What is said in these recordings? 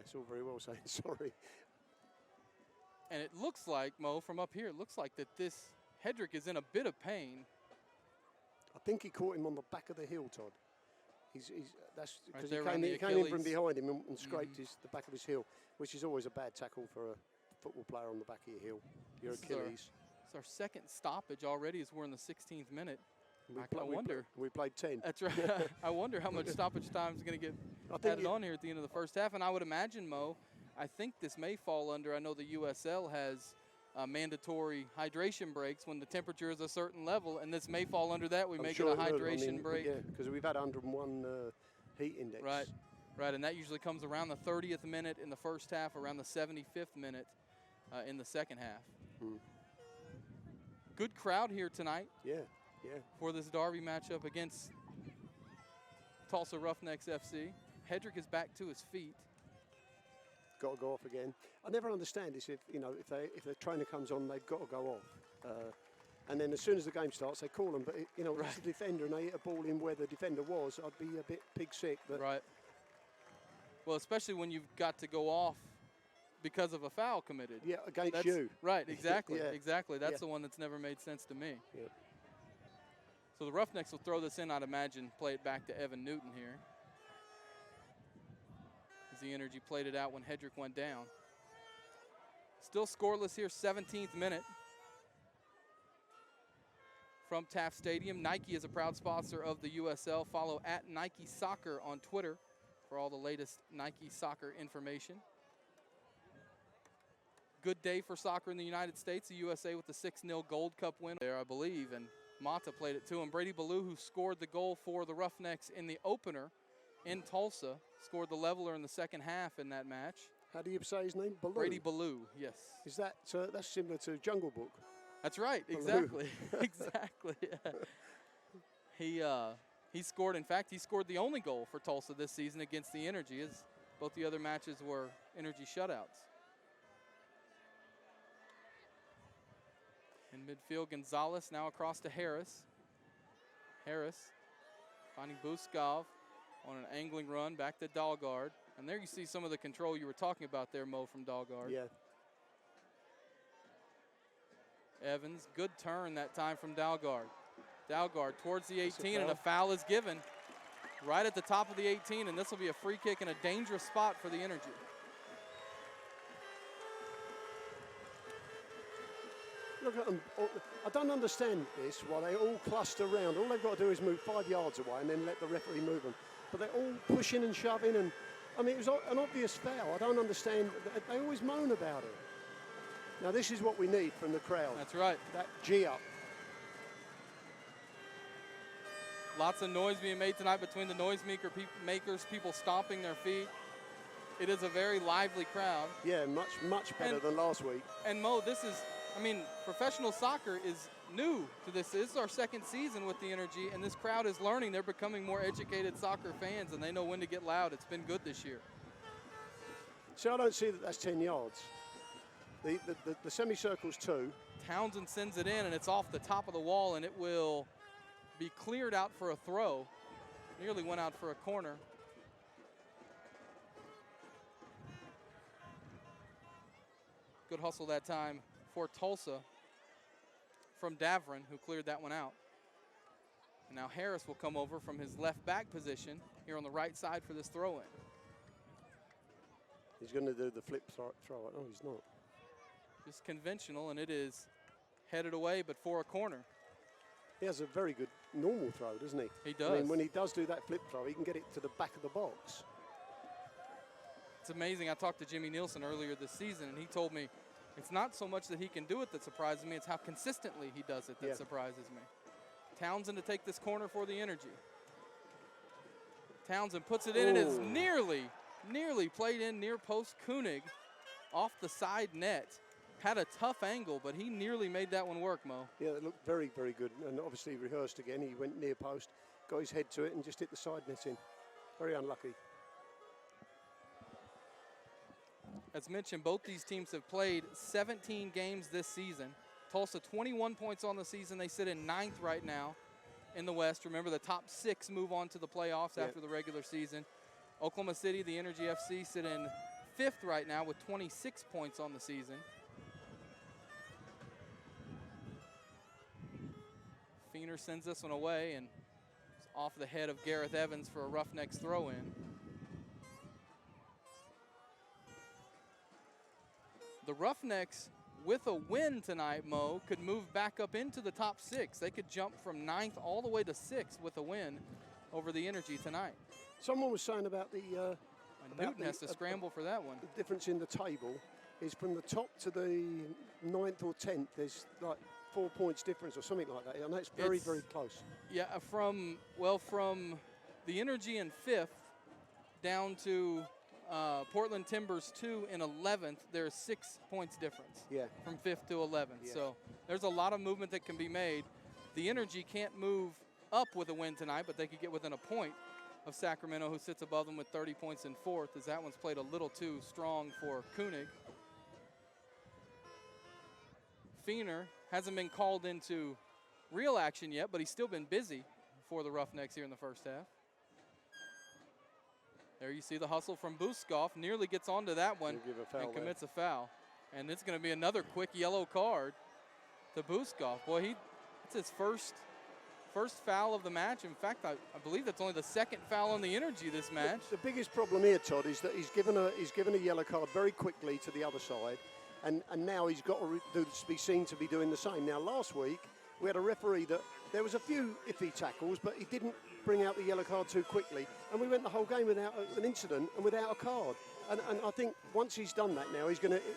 it's all very well saying sorry. And it looks like, Mo, from up here, it looks like that this Hedrick is in a bit of pain. I think he caught him on the back of the heel, Todd. That's because right he came in from behind him and scraped the back of his heel, which is always a bad tackle for a football player on the back of your heel, your Achilles. It's our second stoppage already as we're in the 16th minute. I wonder. We played 10. That's right. I wonder how much stoppage time is going to get added on here at the end of the first half. And I would imagine, Mo, I think this may fall under, I know the USL has mandatory hydration breaks when the temperature is a certain level, and this may fall under that. We may get a hydration break. Yeah, because we've had 101 heat index. Right, and that usually comes around the 30th minute in the first half, around the 75th minute in the second half. Good crowd here tonight. Yeah. For this derby matchup against Tulsa Roughnecks FC. Hedrick is back to his feet. Got to go off again. I never understand this. If the trainer comes on, they've got to go off. And then as soon as the game starts, they call them. But if it's the defender and they hit a ball in where the defender was, I'd be a bit pig sick. But right. Well, especially when you've got to go off because of a foul committed. Yeah, against you. Right. Exactly. Yeah. Exactly. That's the one that's never made sense to me. Yeah. So the Roughnecks will throw this in, I'd imagine, play it back to Evan Newton here. As the Energy played it out when Hedrick went down. Still scoreless here, 17th minute. From Taft Stadium, Nike is a proud sponsor of the USL. Follow at Nike Soccer on Twitter for all the latest Nike soccer information. Good day for soccer in the United States. The USA with the 6-0 Gold Cup win there, I believe, and Mata played it to him. Brady Ballou, who scored the goal for the Roughnecks in the opener in Tulsa, scored the leveler in the second half in that match. How do you say his name? Ballou? Brady Ballou, yes. Is that that's similar to Jungle Book? That's right, exactly. Exactly. Yeah. He scored, in fact, he scored the only goal for Tulsa this season against the Energy, as both the other matches were Energy shutouts. In midfield, Gonzalez now across to Harris. Harris finding Buskov on an angling run back to Dalgard. And there you see some of the control you were talking about there, Mo, from Dalgard. Yeah. Evans, good turn that time from Dalgard. Dalgard towards the 18, and a foul is given right at the top of the 18, and this will be a free kick in a dangerous spot for the Energy. Look at them. I don't understand this, why they all cluster around. All they've got to do is move 5 yards away and then let the referee move them. But they're all pushing and shoving, and I mean, it was an obvious foul. I don't understand. They always moan about it. Now, this is what we need from the crowd. That's right. That G up. Lots of noise being made tonight between the makers, people stomping their feet. It is a very lively crowd. Yeah, much better than last week. And Mo, this is, I mean, professional soccer is new to this. This is our second season with the Energy, and this crowd is learning. They're becoming more educated soccer fans, and they know when to get loud. It's been good this year. So I don't see that that's 10 yards. The semicircle's 2. Townsend sends it in, and it's off the top of the wall, and it will be cleared out for a throw. Nearly went out for a corner. Good hustle that time for Tulsa from Davrin, who cleared that one out. And now Harris will come over from his left back position here on the right side for this throw-in. He's going to do the flip throw. Oh, he's not. Just conventional, and it is headed away, but for a corner. He has a very good normal throw, doesn't he? He does. I mean, when he does do that flip throw, he can get it to the back of the box. It's amazing. I talked to Jimmy Nielsen earlier this season, and he told me it's not so much that he can do it that surprises me, it's how consistently he does it that surprises me. Townsend to take this corner for the Energy. Townsend puts it in, and it's nearly played in near post. Koenig off the side net. Had a tough angle, but he nearly made that one work, Mo. Yeah, it looked very, very good. And obviously rehearsed again. He went near post, got his head to it, and just hit the side net in. Very unlucky. As mentioned, both these teams have played 17 games this season. Tulsa 21 points on the season. They sit in 9th right now in the West. Remember, the top 6 move on to the playoffs after the regular season. Oklahoma City, the Energy FC, sit in 5th right now with 26 points on the season. Feener sends this one away and it's off the head of Gareth Evans for a Roughnecks throw-in. The Roughnecks, with a win tonight, Mo, could move back up into the top 6. They could jump from 9th all the way to 6th with a win over the Energy tonight. Someone was saying about the Newton has to scramble for that one. The difference in the table is from the top to the 9th or 10th, there's like 4 points difference or something like that. I know it's very close. Yeah, from the Energy in 5th down to Portland Timbers 2 in 11th, there's 6 points difference. Yeah. From 5th to 11th. Yeah. So there's a lot of movement that can be made. The Energy can't move up with a win tonight, but they could get within a point of Sacramento, who sits above them with 30 points in 4th, as that one's played a little too strong for Koenig. Feener hasn't been called into real action yet, but he's still been busy for the Roughnecks here in the first half. There you see the hustle from Buskov, nearly gets onto that one and commits a foul. And it's going to be another quick yellow card to Buskov. Boy, it's his first foul of the match. In fact, I believe that's only the 2nd foul on the Energy this match. The biggest problem here, Todd, is that he's given a yellow card very quickly to the other side, and now he's got to be seen to be doing the same. Now, last week, we had a referee that there was a few iffy tackles, but he didn't bring out the yellow card too quickly, and we went the whole game without an incident and without a card. And I think once he's done that now,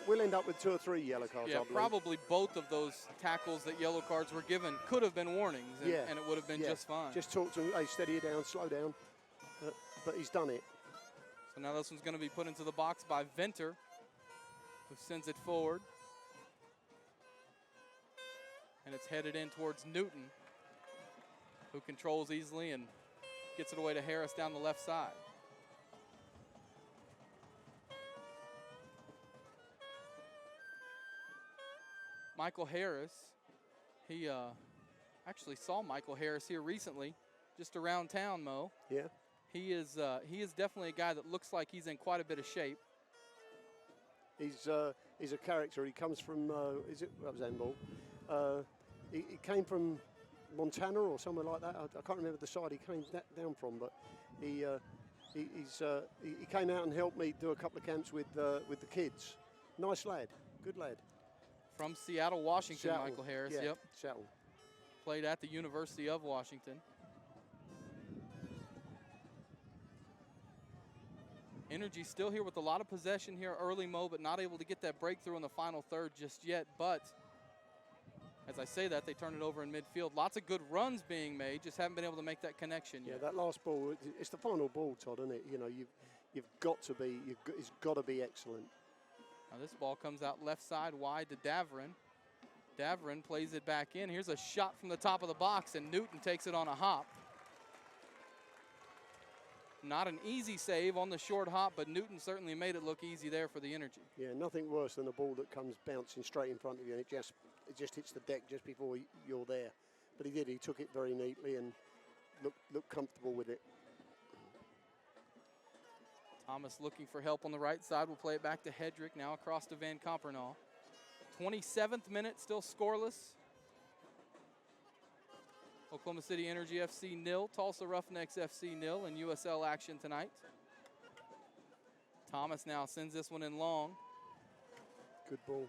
we'll end up with 2 or 3 yellow cards. Yeah, probably both of those tackles that yellow cards were given could have been warnings, and it would have been just fine. Just talk to him, hey, steady it down, slow down. But he's done it. So now this one's going to be put into the box by Venter, who sends it forward. And it's headed in towards Newton, who controls easily and gets it away to Harris down the left side. Michael Harris, he actually saw Michael Harris here recently, just around town, Mo. Yeah. He is definitely a guy that looks like he's in quite a bit of shape. He's a character. He comes from, Handball? He came from Montana or somewhere like that. I can't remember the side he came down from, but he came out and helped me do a couple of camps with the kids. Nice lad, good lad. From Seattle, Washington, Michael Harris. Yeah, yep. Seattle. Played at the University of Washington. Energy still here with a lot of possession here early, Mo, but not able to get that breakthrough in the final third just yet. But as I say that, they turn it over in midfield. Lots of good runs being made, just haven't been able to make that connection yet. Yeah, that last ball, it's the final ball, Todd, isn't it? You know, you've got to be, it's got to be excellent. Now this ball comes out left side wide to Davrin. Davrin plays it back in. Here's a shot from the top of the box, and Newton takes it on a hop. Not an easy save on the short hop, but Newton certainly made it look easy there for the Energy. Yeah, nothing worse than a ball that comes bouncing straight in front of you, and it just hits the deck just before you're there. But he did. He took it very neatly and looked comfortable with it. Thomas looking for help on the right side. We'll play it back to Hedrick, now across to Van Compernal. 27th minute, still scoreless. Oklahoma City Energy FC 0, Tulsa Roughnecks FC 0 in USL action tonight. Thomas now sends this one in long. Good ball.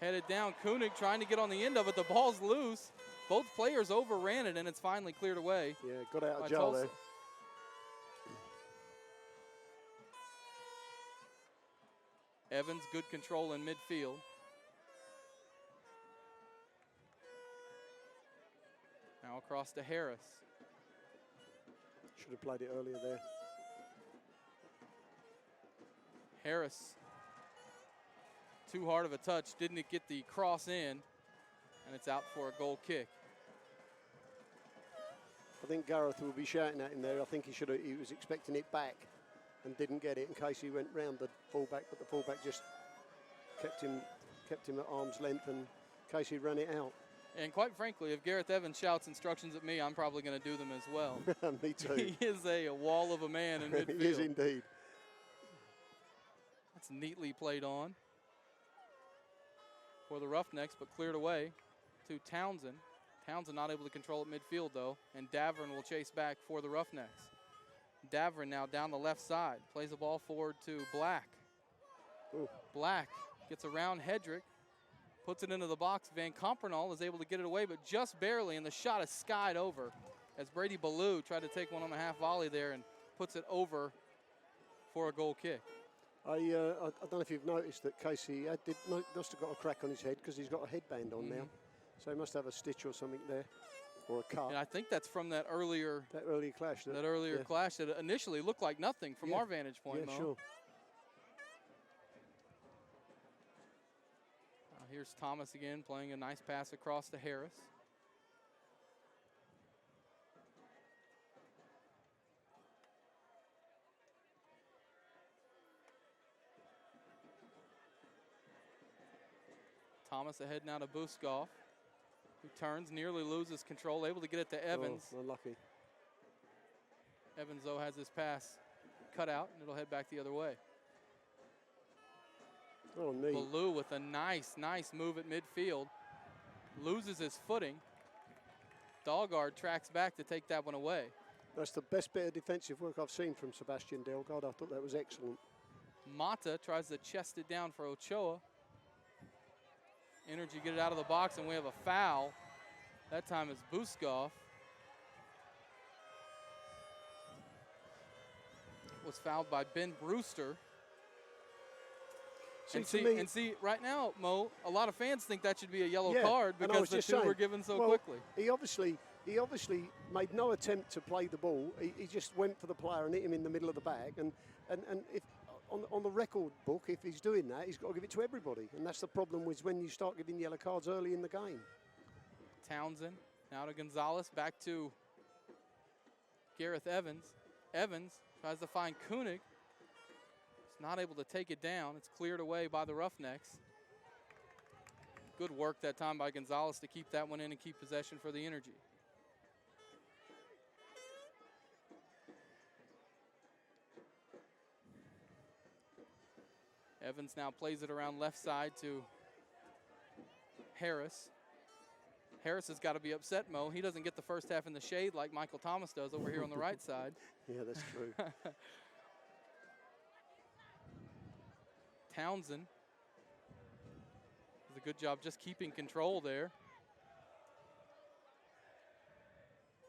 Headed down, Koenig trying to get on the end of it. The ball's loose. Both players overran it, and it's finally cleared away. Yeah, got out of jail there. Evans, good control in midfield. Now across to Harris. Should have played it earlier there. Harris, too hard of a touch, didn't get the cross in, and it's out for a goal kick. I think Gareth will be shouting at him there. I think he was expecting it back and didn't get it in case he went round the fullback, but the fullback just kept him at arm's length in case he ran it out. And quite frankly, if Gareth Evans shouts instructions at me, I'm probably going to do them as well. Me too. He is a wall of a man in midfield. He is indeed. It's neatly played on for the Roughnecks, but cleared away to Townsend. Townsend not able to control it midfield, though, and Davern will chase back for the Roughnecks. Davern now down the left side, plays the ball forward to Black. Ooh. Black gets around Hedrick, puts it into the box. Van Compernal is able to get it away, but just barely, and the shot is skied over as Brady Ballou tried to take one on the half volley there and puts it over for a goal kick. I don't know if you've noticed that Casey must have got a crack on his head because he's got a headband on now. So he must have a stitch or something there, or a cut. And I think that's from that earlier clash. That earlier clash that initially looked like nothing from our vantage point, Yeah, Mo. sure. Here's Thomas again playing a nice pass across to Harris. Thomas ahead now to Buskov, who turns, nearly loses control, able to get it to Evans. Oh, unlucky. Evans, though, has his pass cut out, and it'll head back the other way. Oh, neat. Ballou with a nice move at midfield. Loses his footing. Dahlgaard tracks back to take that one away. That's the best bit of defensive work I've seen from Sebastian Dahlgaard. I thought that was excellent. Mata tries to chest it down for Ochoa. Energy get it out of the box, and we have a foul. That time it's Buskov. Was fouled by Ben Brewster. And see, right now, Mo, a lot of fans think that should be a yellow card because the two were given so quickly. He obviously made no attempt to play the ball. He just went for the player and hit him in the middle of the bag. And if on the record book, if he's doing that, he's got to give it to everybody. And that's the problem with when you start giving yellow cards early in the game. Townsend now to Gonzalez, back to Gareth Evans. Evans tries to find Koenig. Not able to take it down. It's cleared away by the Roughnecks. Good work that time by Gonzalez to keep that one in and keep possession for the Energy. Evans now plays it around left side to Harris. Harris has got to be upset, Mo. He doesn't get the first half in the shade like Michael Thomas does over here on the right side. Yeah, that's true. Townsend does a good job just keeping control there.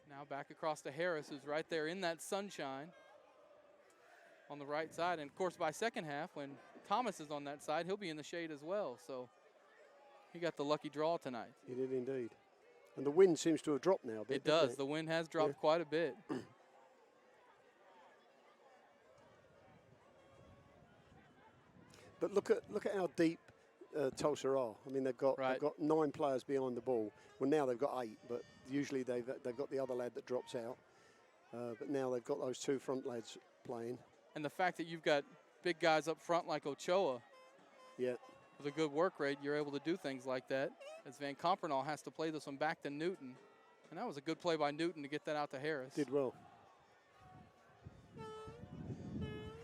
Now back across to Harris, who's right there in that sunshine on the right side. And, of course, by second half, when Thomas is on that side, he'll be in the shade as well. So he got the lucky draw tonight. He did indeed. And the wind seems to have dropped now a bit. It does. The wind has dropped quite a bit. But look at how deep Tulsa are. I mean, they've got 9 players behind the ball. Well, now they've got 8, but usually they've got the other lad that drops out. But now they've got those 2 front lads playing. And the fact that you've got big guys up front like Ochoa, with a good work rate, you're able to do things like that. As Van Compernal has to play this one back to Newton. And that was a good play by Newton to get that out to Harris. Did well.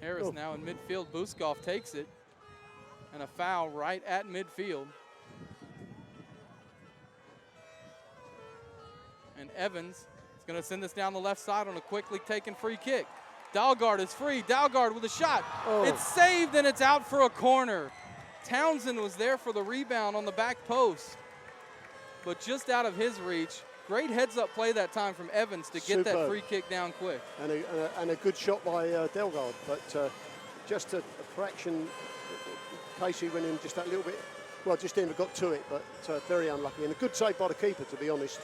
Harris now in midfield. Buskov takes it. And a foul right at midfield. And Evans is going to send this down the left side on a quickly taken free kick. Dahlgaard is free. Dahlgaard with a shot. It's saved and it's out for a corner. Townsend was there for the rebound on the back post, but just out of his reach. Great heads-up play that time from Evans to get that free kick down quick. And a good shot by Dahlgaard, but just a fraction. Casey went in just that little bit. Well, just never got to it, but very unlucky. And a good save by the keeper, to be honest.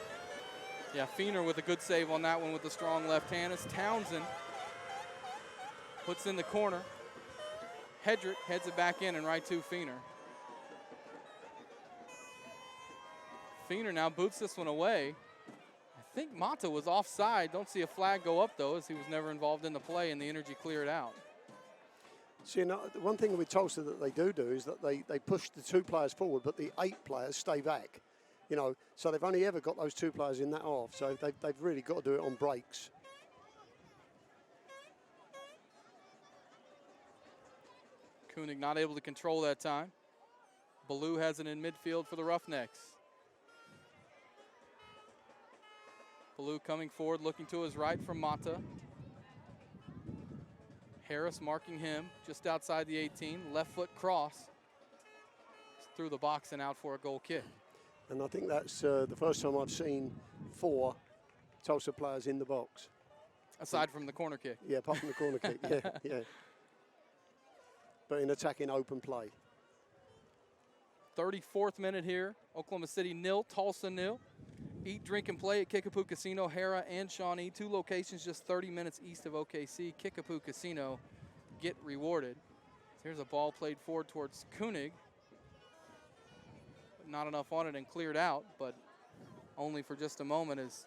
Yeah, Feener with a good save on that one with the strong left hand. As Townsend puts in the corner. Hedrick heads it back in and right to Feener. Feener now boots this one away. I think Mata was offside. Don't see a flag go up, though, as he was never involved in the play, and the Energy cleared out. See, now, the one thing with Tulsa that they do is that they push the 2 players forward, but the 8 players stay back. You know, so they've only ever got those 2 players in that half, so they've really got to do it on breaks. Koenig not able to control that time. Ballou has it in midfield for the Roughnecks. Ballou coming forward, looking to his right from Mata. Harris marking him just outside the 18. Left foot cross. Through the box and out for a goal kick. And I think that's the first time I've seen 4 Tulsa players in the box. Aside from the corner kick. Yeah, apart from the corner kick, yeah. But in attacking open play. 34th minute here. Oklahoma City 0, Tulsa 0. Eat, drink, and play at Kickapoo Casino, Hara and Shawnee. 2 locations just 30 minutes east of OKC. Kickapoo Casino, get rewarded. Here's a ball played forward towards Koenig. Not enough on it and cleared out, but only for just a moment as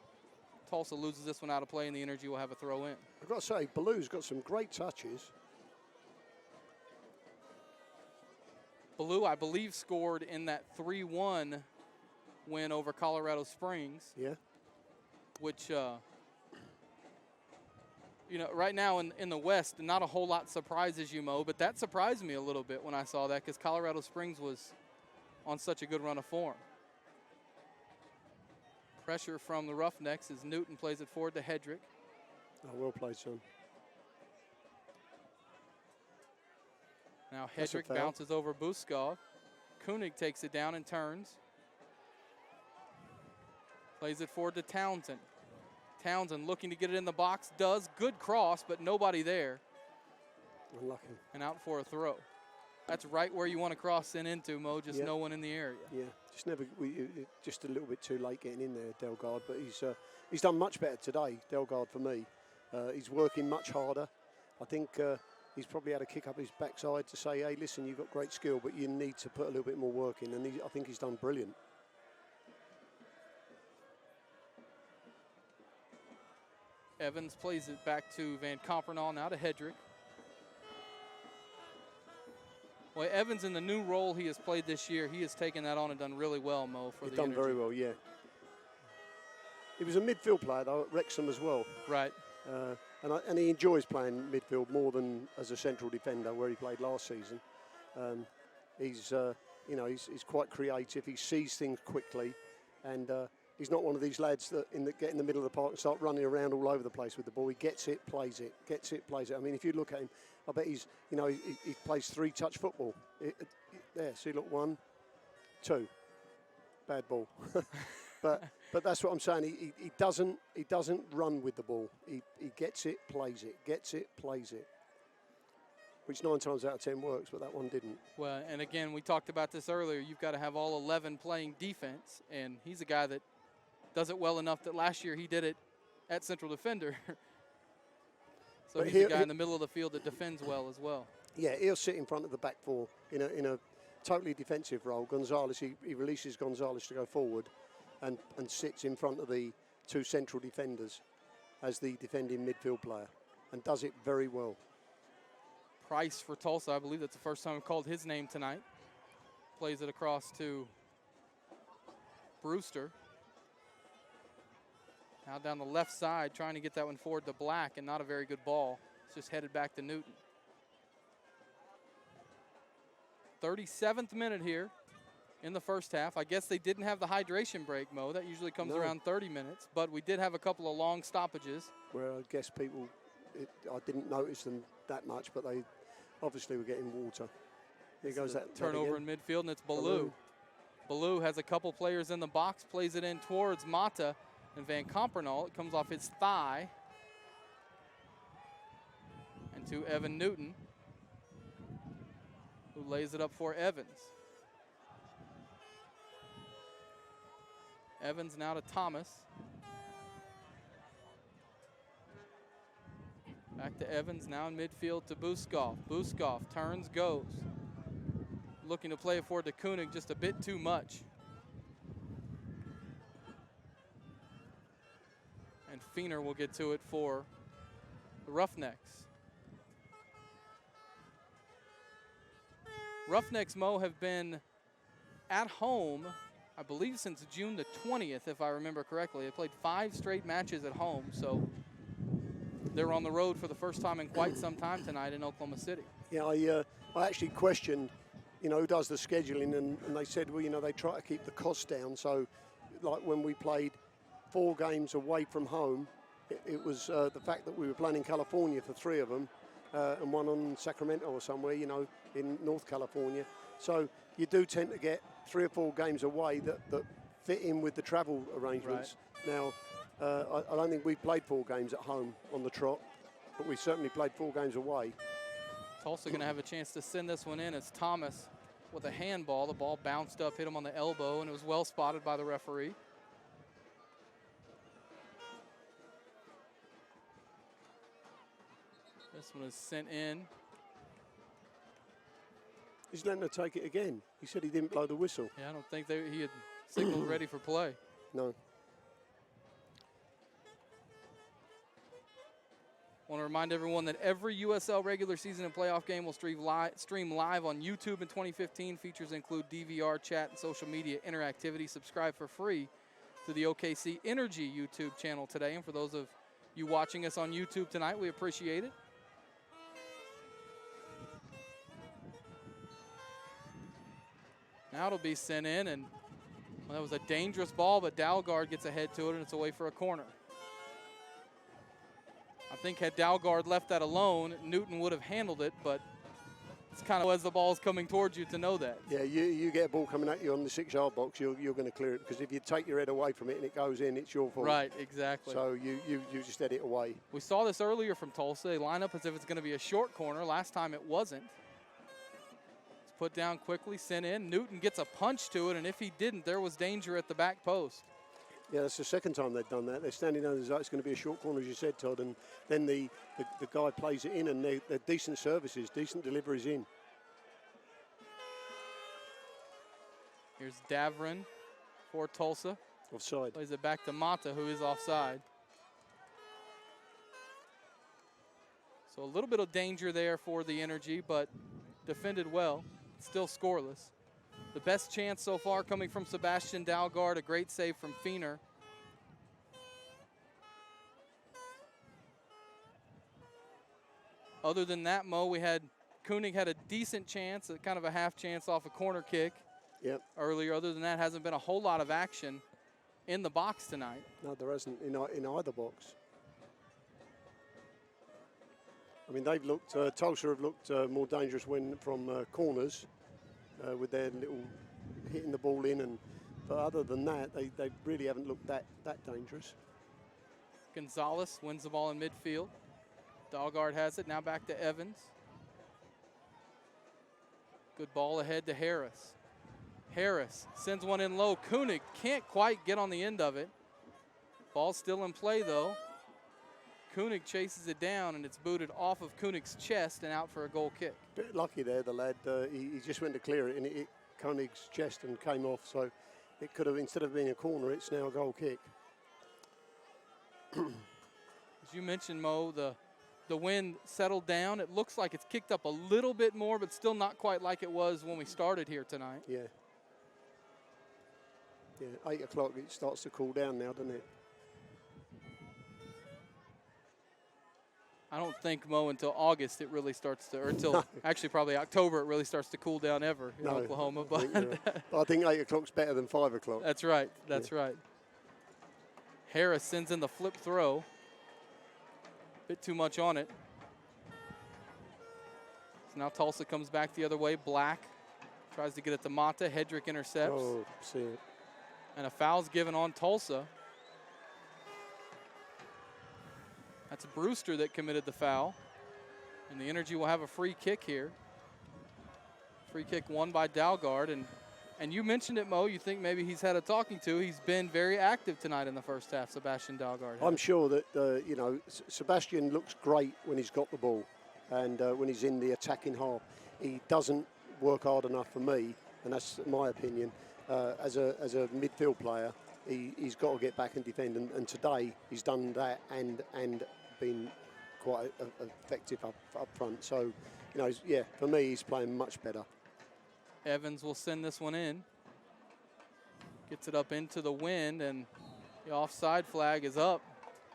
Tulsa loses this one out of play and the Energy will have a throw in. I've got to say, Ballou's got some great touches. Ballou, I believe, scored in that 3-1 win over Colorado Springs. Yeah. Which, you know, right now in the West, not a whole lot surprises you, Mo, but that surprised me a little bit when I saw that because Colorado Springs was on such a good run of form. Pressure from the Roughnecks as Newton plays it forward to Hedrick. Oh, well played, son. Now Hedrick bounces over Buskov. Koenig takes it down and turns. Plays it forward to Townsend. Townsend looking to get it in the box. Does. Good cross, but nobody there. Unlucky. And out for a throw. That's right where you want to cross in into, Mo, just no one in the area. Yeah, just a little bit too late getting in there, Delgado, but he's done much better today, Delgado, for me. He's working much harder. I think he's probably had to kick up his backside to say, hey, listen, you've got great skill, but you need to put a little bit more work in, and I think he's done brilliant. Evans plays it back to Van Compernal, now to Hedrick. Well, Evans, in the new role he has played this year, he has taken that on and done really well, Mo, for the Energy. He's done very well, yeah. He was a midfield player, though, at Wrexham as well. Right. And he enjoys playing midfield more than as a central defender, where he played last season. He's quite creative. He sees things quickly, and he's not one of these lads that get in the middle of the park and start running around all over the place with the ball. He gets it, plays it, gets it, plays it. I mean, if you look at him, I bet he plays 3-touch football. There, see, look, 1, 2, bad ball. but that's what I'm saying. He doesn't run with the ball. He gets it, plays it, gets it, plays it. Which 9 times out of 10 works, but that one didn't. Well, and again, we talked about this earlier. You've got to have all 11 playing defense, and he's a guy that does it well enough that last year he did it at central defender. So but he's a guy in the middle of the field that defends well as well. Yeah, he'll sit in front of the back 4 in a totally defensive role. Gonzalez, he releases Gonzalez to go forward and sits in front of the 2 central defenders as the defending midfield player and does it very well. Price for Tulsa, I believe that's the first time I've called his name tonight. Plays it across to Brewster. Now down the left side, trying to get that one forward to Black, and not a very good ball. It's just headed back to Newton. 37th minute here in the first half. I guess they didn't have the hydration break, Mo. That usually comes around 30 minutes, but we did have a couple of long stoppages. Well, I guess I didn't notice them that much, but they obviously were getting water. Here goes that turnover in midfield, and it's Ballou. Ballou has a couple players in the box, plays it in towards Mata and Van Compernal. It comes off his thigh. And to Evan Newton, who lays it up for Evans. Evans now to Thomas. Back to Evans, now in midfield to Buskov. Buskov turns, goes. Looking to play it forward to Koenig, just a bit too much. And Feener will get to it for the Roughnecks. Roughnecks, Mo, have been at home, I believe, since June the 20th, if I remember correctly. They played 5 straight matches at home, so they're on the road for the first time in quite some time tonight in Oklahoma City. Yeah, I actually questioned, who does the scheduling, and they said, well, they try to keep the cost down. So, like when we played 4 games away from home, it was the fact that we were playing in California for 3 of them, and one on Sacramento or somewhere, in North California. So you do tend to get 3 or 4 games away that fit in with the travel arrangements. Right. Now, I don't think we've played 4 games at home on the trot, but we certainly played 4 games away. Tulsa going to have a chance to send this one in as Thomas with a handball. The ball bounced up, hit him on the elbow, and it was well spotted by the referee. This one is sent in. He's letting her take it again. He said he didn't blow the whistle. Yeah, I don't think he had signaled ready for play. No. Want to remind everyone that every USL regular season and playoff game will stream live on YouTube in 2015. Features include DVR, chat, and social media interactivity. Subscribe for free to the OKC Energy YouTube channel today. And for those of you watching us on YouTube tonight, we appreciate it. Now it'll be sent in, and that was a dangerous ball, but Dalgard gets ahead to it, and it's away for a corner. I think had Dalgard left that alone, Newton would have handled it, but it's kind of as the ball's coming towards you to know that. Yeah, you get a ball coming at you on the 6-yard box, you're going to clear it, because if you take your head away from it and it goes in, it's your fault. Right, exactly. So you just head it away. We saw this earlier from Tulsa. They line up as if it's going to be a short corner. Last time it wasn't. It's put down quickly, sent in. Newton gets a punch to it, and if he didn't, there was danger at the back post. Yeah, that's the second time they've done that. They're standing there as though it's going to be a short corner, as you said, Todd, and then the guy plays it in, and they're decent services, decent deliveries in. Here's Davrin for Tulsa. Offside. Plays it back to Mata, who is offside. So a little bit of danger there for the Energy, but defended well. Still scoreless. The best chance so far coming from Sebastian Dalgard, a great save from Feener. Other than that, Mo, Koenig had a decent chance, kind of a half chance off a corner kick earlier. Other than that, hasn't been a whole lot of action in the box tonight. No, there hasn't in either box. I mean, they've looked, Tulsa have looked more dangerous when from corners. With their little hitting the ball in, but other than that, they really haven't looked that dangerous. Gonzalez wins the ball in midfield. Dalgard has it, now back to Evans. Good ball ahead to Harris. Harris sends one in low. Koenig can't quite get on the end of it. Ball's still in play though. Koenig chases it down, and it's booted off of Koenig's chest and out for a goal kick. Bit lucky there, the lad. He just went to clear it, and it hit Koenig's chest and came off. So it could have, instead of being a corner, it's now a goal kick. As you mentioned, Mo, the wind settled down. It looks like it's kicked up a little bit more, but still not quite like it was when we started here tonight. Yeah. Yeah, 8 o'clock, it starts to cool down now, doesn't it? I don't think, Mo, until August it really starts to, or until actually probably October it really starts to cool down ever in Oklahoma. But I think 8 o'clock's better than 5 o'clock. That's right. That's right. Harris sends in the flip throw. Bit too much on it. So now Tulsa comes back the other way. Black tries to get it to Mata. Hedrick intercepts. Oh, see it. And a foul's given on Tulsa. That's Brewster that committed the foul. And the Energy will have a free kick here. Free kick won by Dalgard. And you mentioned it, Mo. You think maybe he's had a talking to. He's been very active tonight in the first half, Sebastian Dalgard. I'm sure that, Sebastian looks great when he's got the ball. And when he's in the attacking half, he doesn't work hard enough for me. And that's my opinion. As a midfield player, he's got to get back and defend. And today he's done that and been quite effective up front. So, for me, he's playing much better. Evans will send this one in. Gets it up into the wind, and the offside flag is up.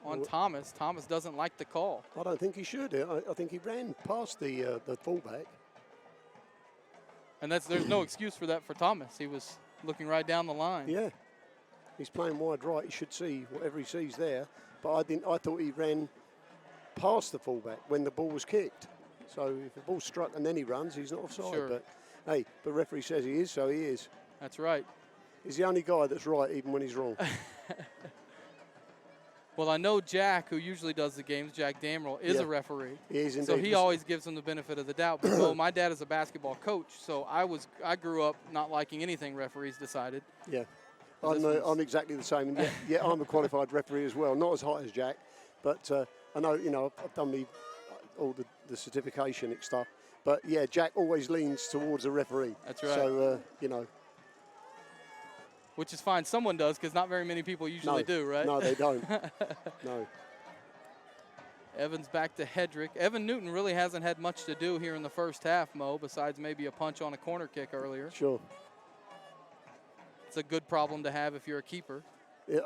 on Thomas. Thomas doesn't like the call. I don't think he should. I think he ran past the fullback. And there's no excuse for that for Thomas. He was looking right down the line. Yeah. He's playing wide right. He should see whatever he sees there. But I thought he ran past the fullback when the ball was kicked. So if the ball's struck and then he runs, he's not offside. Sure. But hey, the referee says he is, so he is. That's right. He's the only guy that's right even when he's wrong. Well, I know Jack, who usually does the games, Jack Damrell, is a referee. He is indeed. So he always gives him the benefit of the doubt. But well, my dad is a basketball coach, so I grew up not liking anything referees decided. Yeah. I'm exactly the same. And yeah, I'm a qualified referee as well. Not as high as Jack, but I know, I've done all the certification stuff. But yeah, Jack always leans towards a referee. That's right. So, Which is fine. Someone does, because not very many people usually do, right? No, they don't. No. Evans back to Hedrick. Evan Newton really hasn't had much to do here in the first half, Mo, besides maybe a punch on a corner kick earlier. Sure. It's a good problem to have if you're a keeper.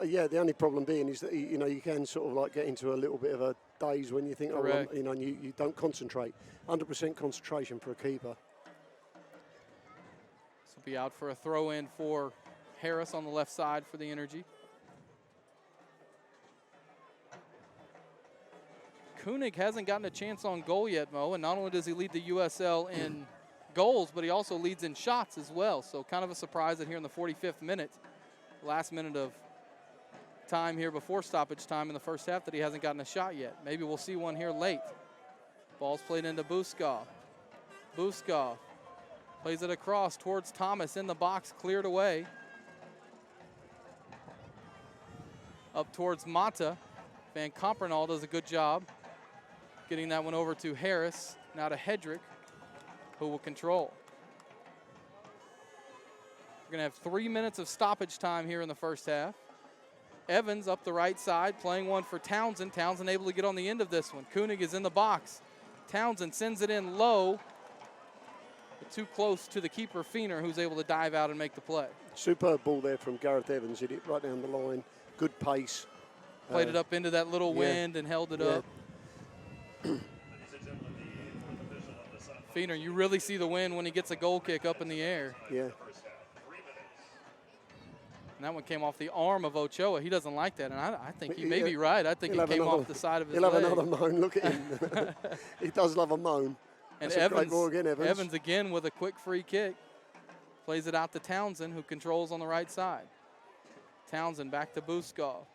Yeah, the only problem being is that, you can sort of like get into a little bit of a daze when you think, Correct. and you don't concentrate. 100% concentration for a keeper. This will be out for a throw-in for Harris on the left side for the Energy. Koenig hasn't gotten a chance on goal yet, Mo, and not only does he lead the USL in goals, but he also leads in shots as well. So kind of a surprise that here in the 45th minute, last minute of time here before stoppage time in the first half, that he hasn't gotten a shot yet. Maybe we'll see one here late. Ball's played into Buskov. Buskov plays it across towards Thomas in the box, cleared away. Up towards Mata. Van Compernal does a good job getting that one over to Harris. Now to Hedrick, who will control. We're going to have 3 minutes of stoppage time here in the first half. Evans up the right side, playing one for Townsend. Townsend able to get on the end of this one. Koenig is in the box. Townsend sends it in low, but too close to the keeper, Feener, who's able to dive out and make the play. Superb ball there from Gareth Evans. Hit it right down the line. Good pace. Played it up into that little wind and held it up. Feener, you really see the wind when he gets a goal kick up in the air. Yeah. And that one came off the arm of Ochoa. He doesn't like that, and I think he may be right. I think it came off the side of his leg. He'll have another moan. Look at him. He does love a moan. And That's a great ball again, Evans. Evans again with a quick free kick. Plays it out to Townsend, who controls on the right side. Townsend back to Buskov.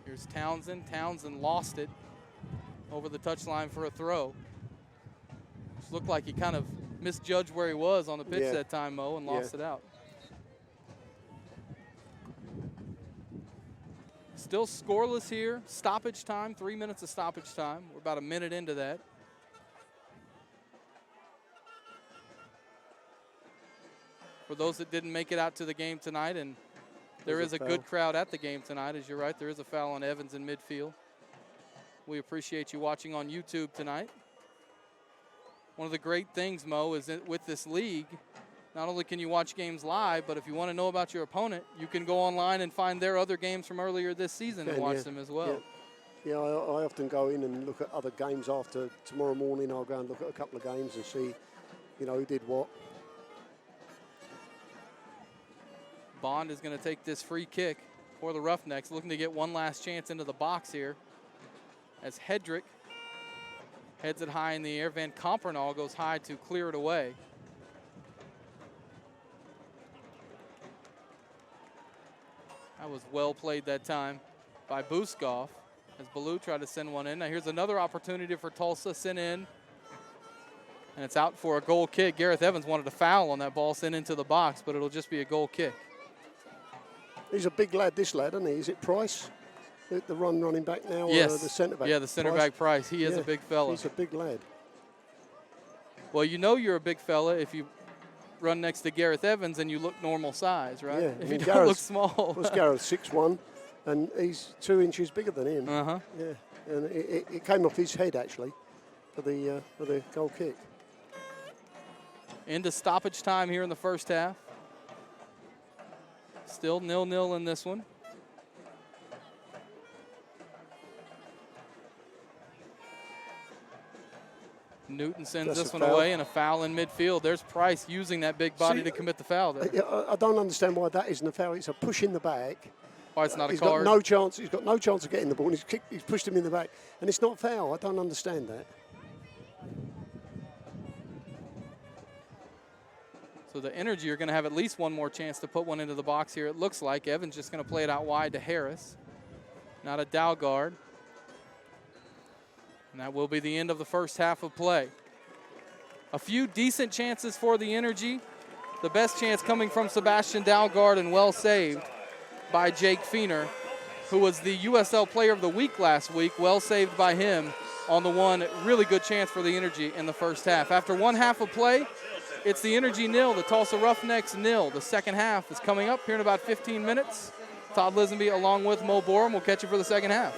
Here's Townsend. Townsend lost it over the touchline for a throw. Just looked like he kind of misjudged where he was on the pitch that time, Mo, and lost it out. Still scoreless here. Stoppage time, 3 minutes of stoppage time. We're about a minute into that. For those that didn't make it out to the game tonight, and there is a good crowd at the game tonight, as you're right, there is a foul on Evans in midfield. We appreciate you watching on YouTube tonight. One of the great things, Mo, is that with this league, not only can you watch games live, but if you want to know about your opponent, you can go online and find their other games from earlier this season and watch them as well. Yeah, I often go in and look at other games after tomorrow morning. I'll go and look at a couple of games and see, who did what. Bond is going to take this free kick for the Roughnecks, looking to get one last chance into the box here. As Hedrick heads it high in the air. Van Compernal goes high to clear it away. That was well played that time by Buskov as Ballou tried to send one in. Now here's another opportunity for Tulsa, sent in. And it's out for a goal kick. Gareth Evans wanted a foul on that ball sent into the box, but it'll just be a goal kick. He's a big lad, this lad, isn't he? Is it Price, the running back now, yes. or the centre back? Yeah, the centre back Price. He is a big fella. He's a big lad. Well, you know you're a big fella if you run next to Gareth Evans and you look normal size, right? Yeah, if you don't look small. Was Gareth 6'1", and he's 2 inches bigger than him. Uh-huh. Yeah, and it came off his head, actually, for the goal kick. Into stoppage time here in the first half. Still 0-0 in this one. Newton sends this one away, and a foul in midfield. There's Price using that big body to commit the foul there. I don't understand why that isn't a foul. It's a push in the back. Why it's not a he's card? Got no chance. He's got no chance of getting the ball. And he's pushed him in the back, and it's not foul. I don't understand that. So the Energy are going to have at least one more chance to put one into the box here. It looks like Evans just going to play it out wide to Harris, not a Dalgard. And that will be the end of the first half of play. A few decent chances for the Energy. The best chance coming from Sebastian Dalgard, and well saved by Jake Feener, who was the USL Player of the Week last week. Well saved by him on the one really good chance for the Energy in the first half. After one half of play, it's the Energy 0, the Tulsa Roughnecks 0. The second half is coming up here in about 15 minutes. Todd Lisenby along with Mo Borum will catch you for the second half.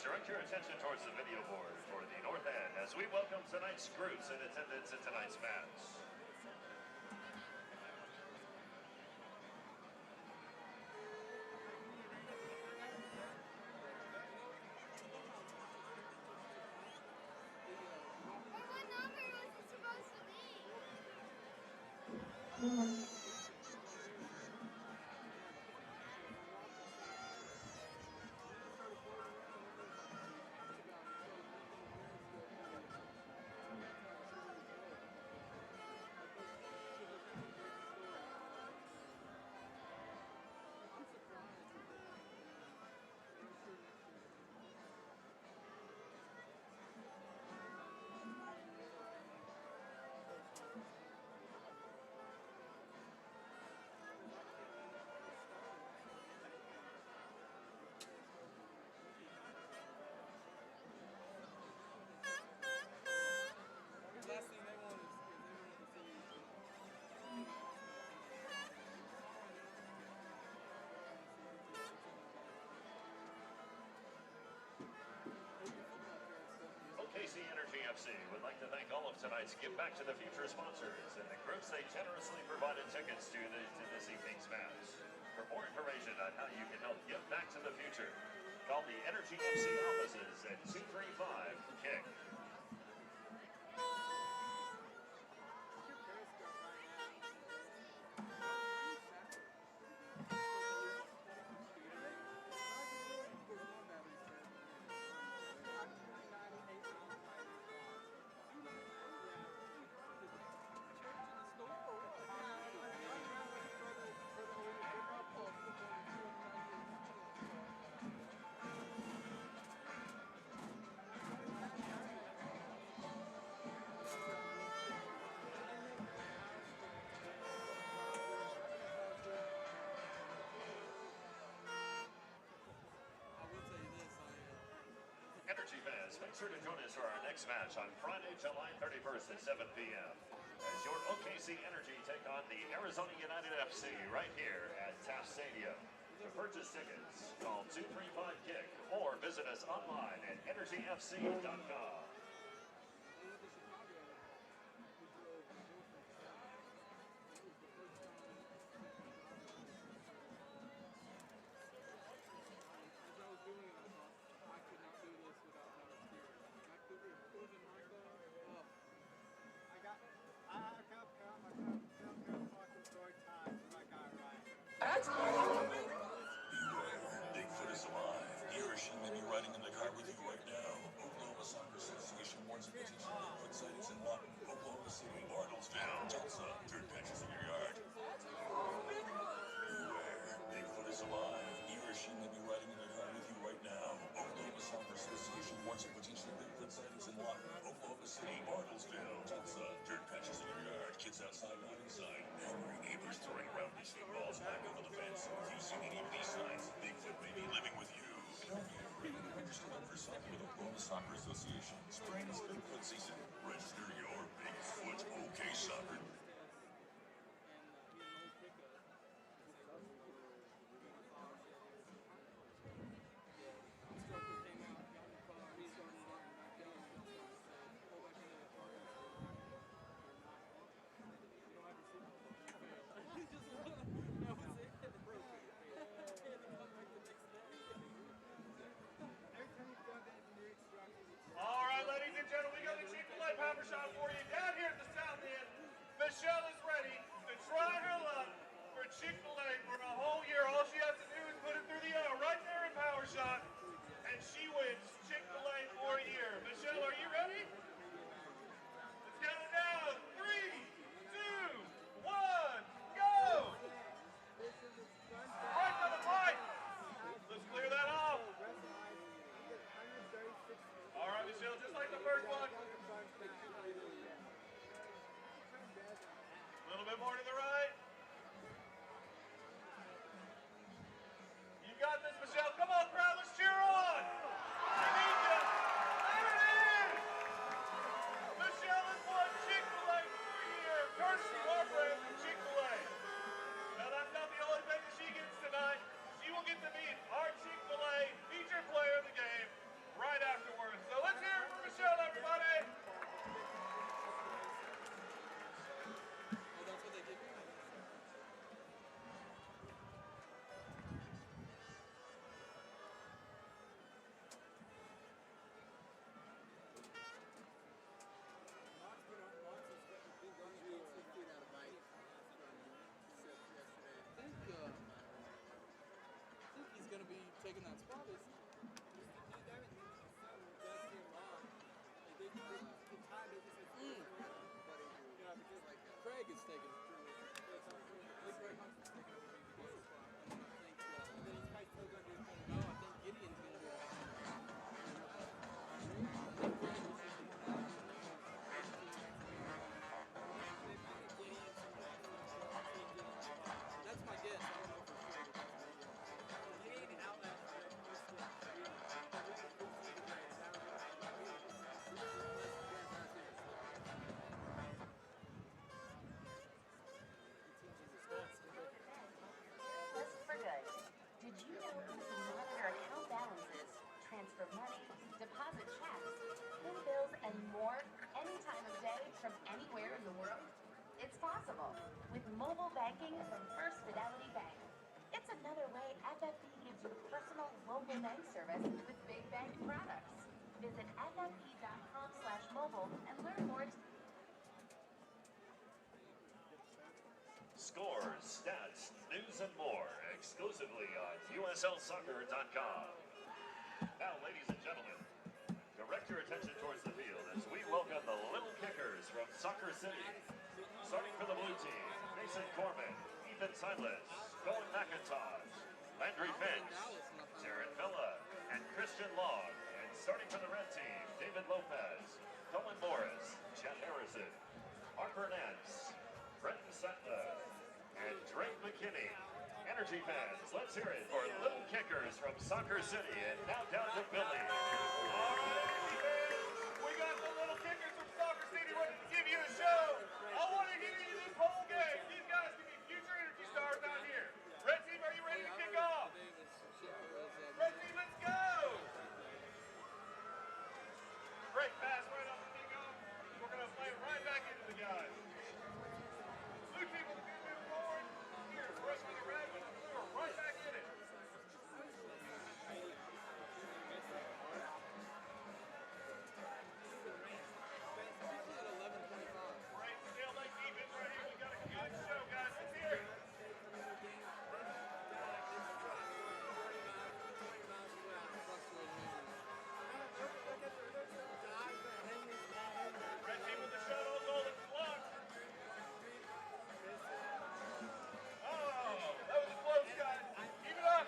Direct your attention towards the video board for the north end as we welcome tonight's groups in attendance at tonight's match. What number was it supposed to be? FC would like to thank all of tonight's Give Back to the Future sponsors and the groups they generously provided tickets to this evening's match. For more information on how you can help give back to the future, call the Energy FC offices at 235-KICK. Energy fans, make sure to join us for our next match on Friday, July 31st at 7 p.m. as your OKC Energy take on the Arizona United FC right here at Taft Stadium. To purchase tickets, call 235-KICK or visit us online at energyfc.com. Bigfoot is alive. He or she may be riding in the car with you right now. Oklahoma Soccer Association warns of potential Bigfoot sightings in Lawton, Oklahoma City, Bartlesville, Tulsa, dirt patches in your yard. Beware. Bigfoot is alive. He or she may be riding in the car with you right now. Oklahoma Soccer Association warns of potential Bigfoot sightings in Lawton, Oklahoma City, Bartlesville, Tulsa, dirt patches in your yard. Kids outside, not inside. Angry neighbors throwing around these balls back over the fence. If you see any of these signs, Bigfoot may be living with you. Don't be afraid. Register them for soccer with Oklahoma Soccer Association. Spring is Bigfoot season. Register your Bigfoot OK Soccer. All right, ladies and gentlemen, we got the Chick-fil-A power shot for you down here at the south end. Michelle is ready to try her luck for Chick-fil-A for a whole year. All she has to do is put it through the aisle right there in power shot, and she wins Chick-fil-A for a year. Michelle, are you ready? Let's count it down. 3, 2, 1, go! Right on the pipe. Let's clear that off. All right, Michelle, just like the first one. A little bit more to the right. You got this, Michelle. Come on, crowd, let's cheer on. We need you. There it is. Michelle has won Chick-fil-A for a year. Courtesy of our brand from Chick-fil-A. Now, that's not the only thing that she gets tonight. She will get to meet our Chick-fil-A featured player of the game right afterwards. So let's hear it for Michelle, everybody. I think he's going to be taking that spot, isn't he? Craig is taking it. Craig Hunt's taking over the spot. And I think, no, I think Gideon's going to do it. That's my guess. I don't know for sure. it's possible with mobile banking from First Fidelity Bank. It's another way FFB gives you personal local bank service with big bank products. Visit ffb.com/mobile and learn more. Scores, stats, news, and more exclusively on USLsoccer.com. Now, ladies and gentlemen, direct your attention towards the field as we welcome the Little Kickers from Soccer City. Starting for the blue team, Mason Corman, Ethan Silas, Colin McIntosh, Landry Finch, Jared Villa, and Christian Long. And starting for the red team, David Lopez, Colin Morris, Chet Harrison, Mark Hernandez, Brenton Sattler, and Drake McKinney. Energy fans, let's hear it for Little Kickers from Soccer City. And now down to Billy. All right, Energy fans, we got the Little Kickers from Soccer City ready to give you a show. I want to hear you this whole game. These guys can be future Energy stars out here. Red team, are you ready to kick off? Red team, let's go. Great pass right off the kickoff. We're going to play it right back into the guys. Blue team with a good move forward. Here's Rush with the red with the blue. Right back in it. Great stalemate defense right here. We got a good show, guys. Let's hear it. Red team with the shot on goal. It's blocked. Oh, that was close, guys. Keep it up.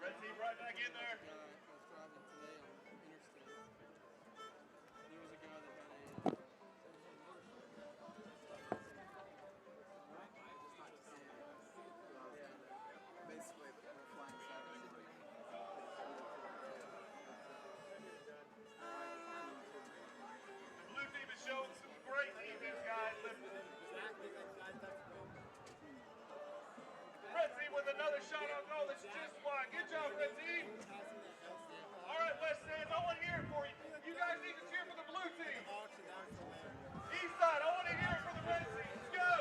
Red team right back in there. Blue team is showing some great defense, guys. Red team with another shot on goal. That's just wide. Good job, Red team. All right, West Stands, I want to hear it for you. You guys need to cheer for the blue team. East side, I want to hear it for the red team. Let's go.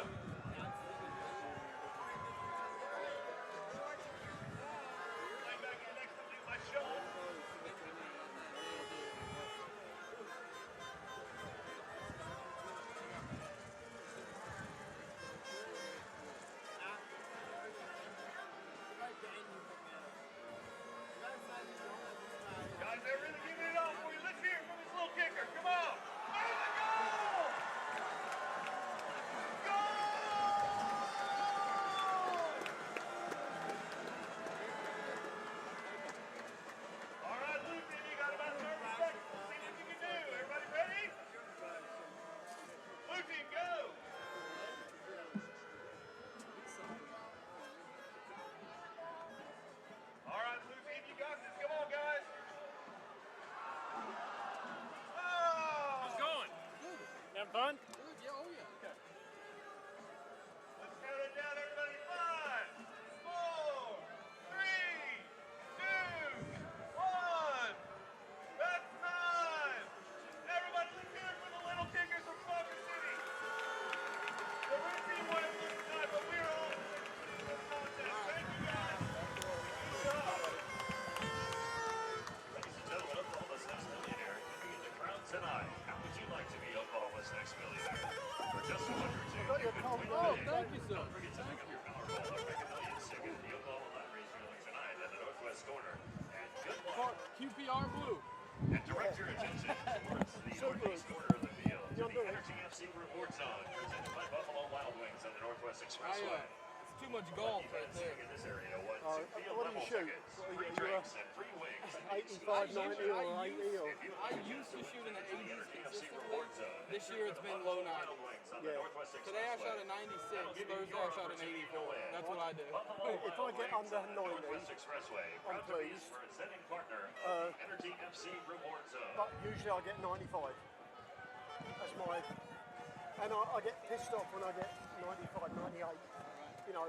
Play back in next to me, my show. Guys, they're really giving it up for you. Let's hear it from this little kicker. Come on. There's the goal! Goal! All right, Lucy, you got about 30 seconds. See what you can do. Everybody ready? Blue team, go! All right, blue team, you got this. Come on, guys. Oh! How's it going? Having fun? Good, yeah, oh yeah. Let's count it down, everybody. 5, 4, 3, 2, 1. That's time. Everybody, let's hear it for the Little Kickers from Soccer City. The red team won it this time, but we're all in this contest. Thank you, guys. Good job. Ladies and gentlemen, Oklahoma's next millionaire could be in the crowd tonight. How would you like to be Oklahoma's next millionaire? For just $100 or $2, got you your could call. win Oh, big. thank you, sir. Don't forget to pick up your Powerball or Mega Millions ticket at the Oklahoma Lottery's Wheeling tonight at the northwest corner. And good luck. QPR Blue. And direct your attention towards the northeast corner of the field to the Energy FC Reward Zone presented by Buffalo Wild Wings on the Northwest Expressway. It's too much golf right there. In this area was Oh, field what do level you shoot? tickets, What, free you- drinks, and free wings. 85, 90 or 80 or... I used to shoot in the 80s FC consistently. Reward Zone. This year it's been low 90s. Wild Wings on the Yeah. Northwest Today I shot Expressway. a 96. Thursday I shot an 84. That's what I do. If I get under 90, Northwest Expressway, proud to be pleased. presenting partner of the Energy FC Reward Zone. but usually I get 95. That's my... And I get pissed off when I get 95, 98, you know.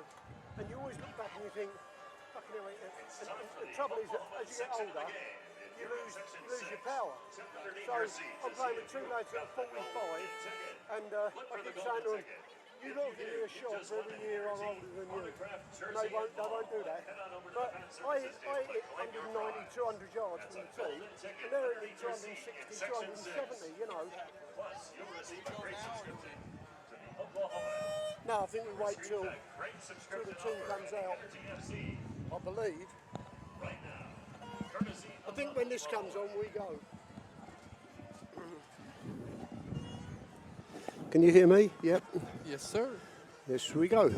And you always look back and you think, fucking hell, and the trouble is that as you get older, you lose your power. So I'm playing with two lads at 45, and I keep saying to them, you got to give me a shot for every year I'm older than you. And they won't do that. But I hit 190, 200 yards from the tee, and they're hitting 260, 270, you know. No, I think we wait till the team comes out, I believe. I think when this comes on, we go. Can you hear me? Yep. Yes, sir. Yes, we go.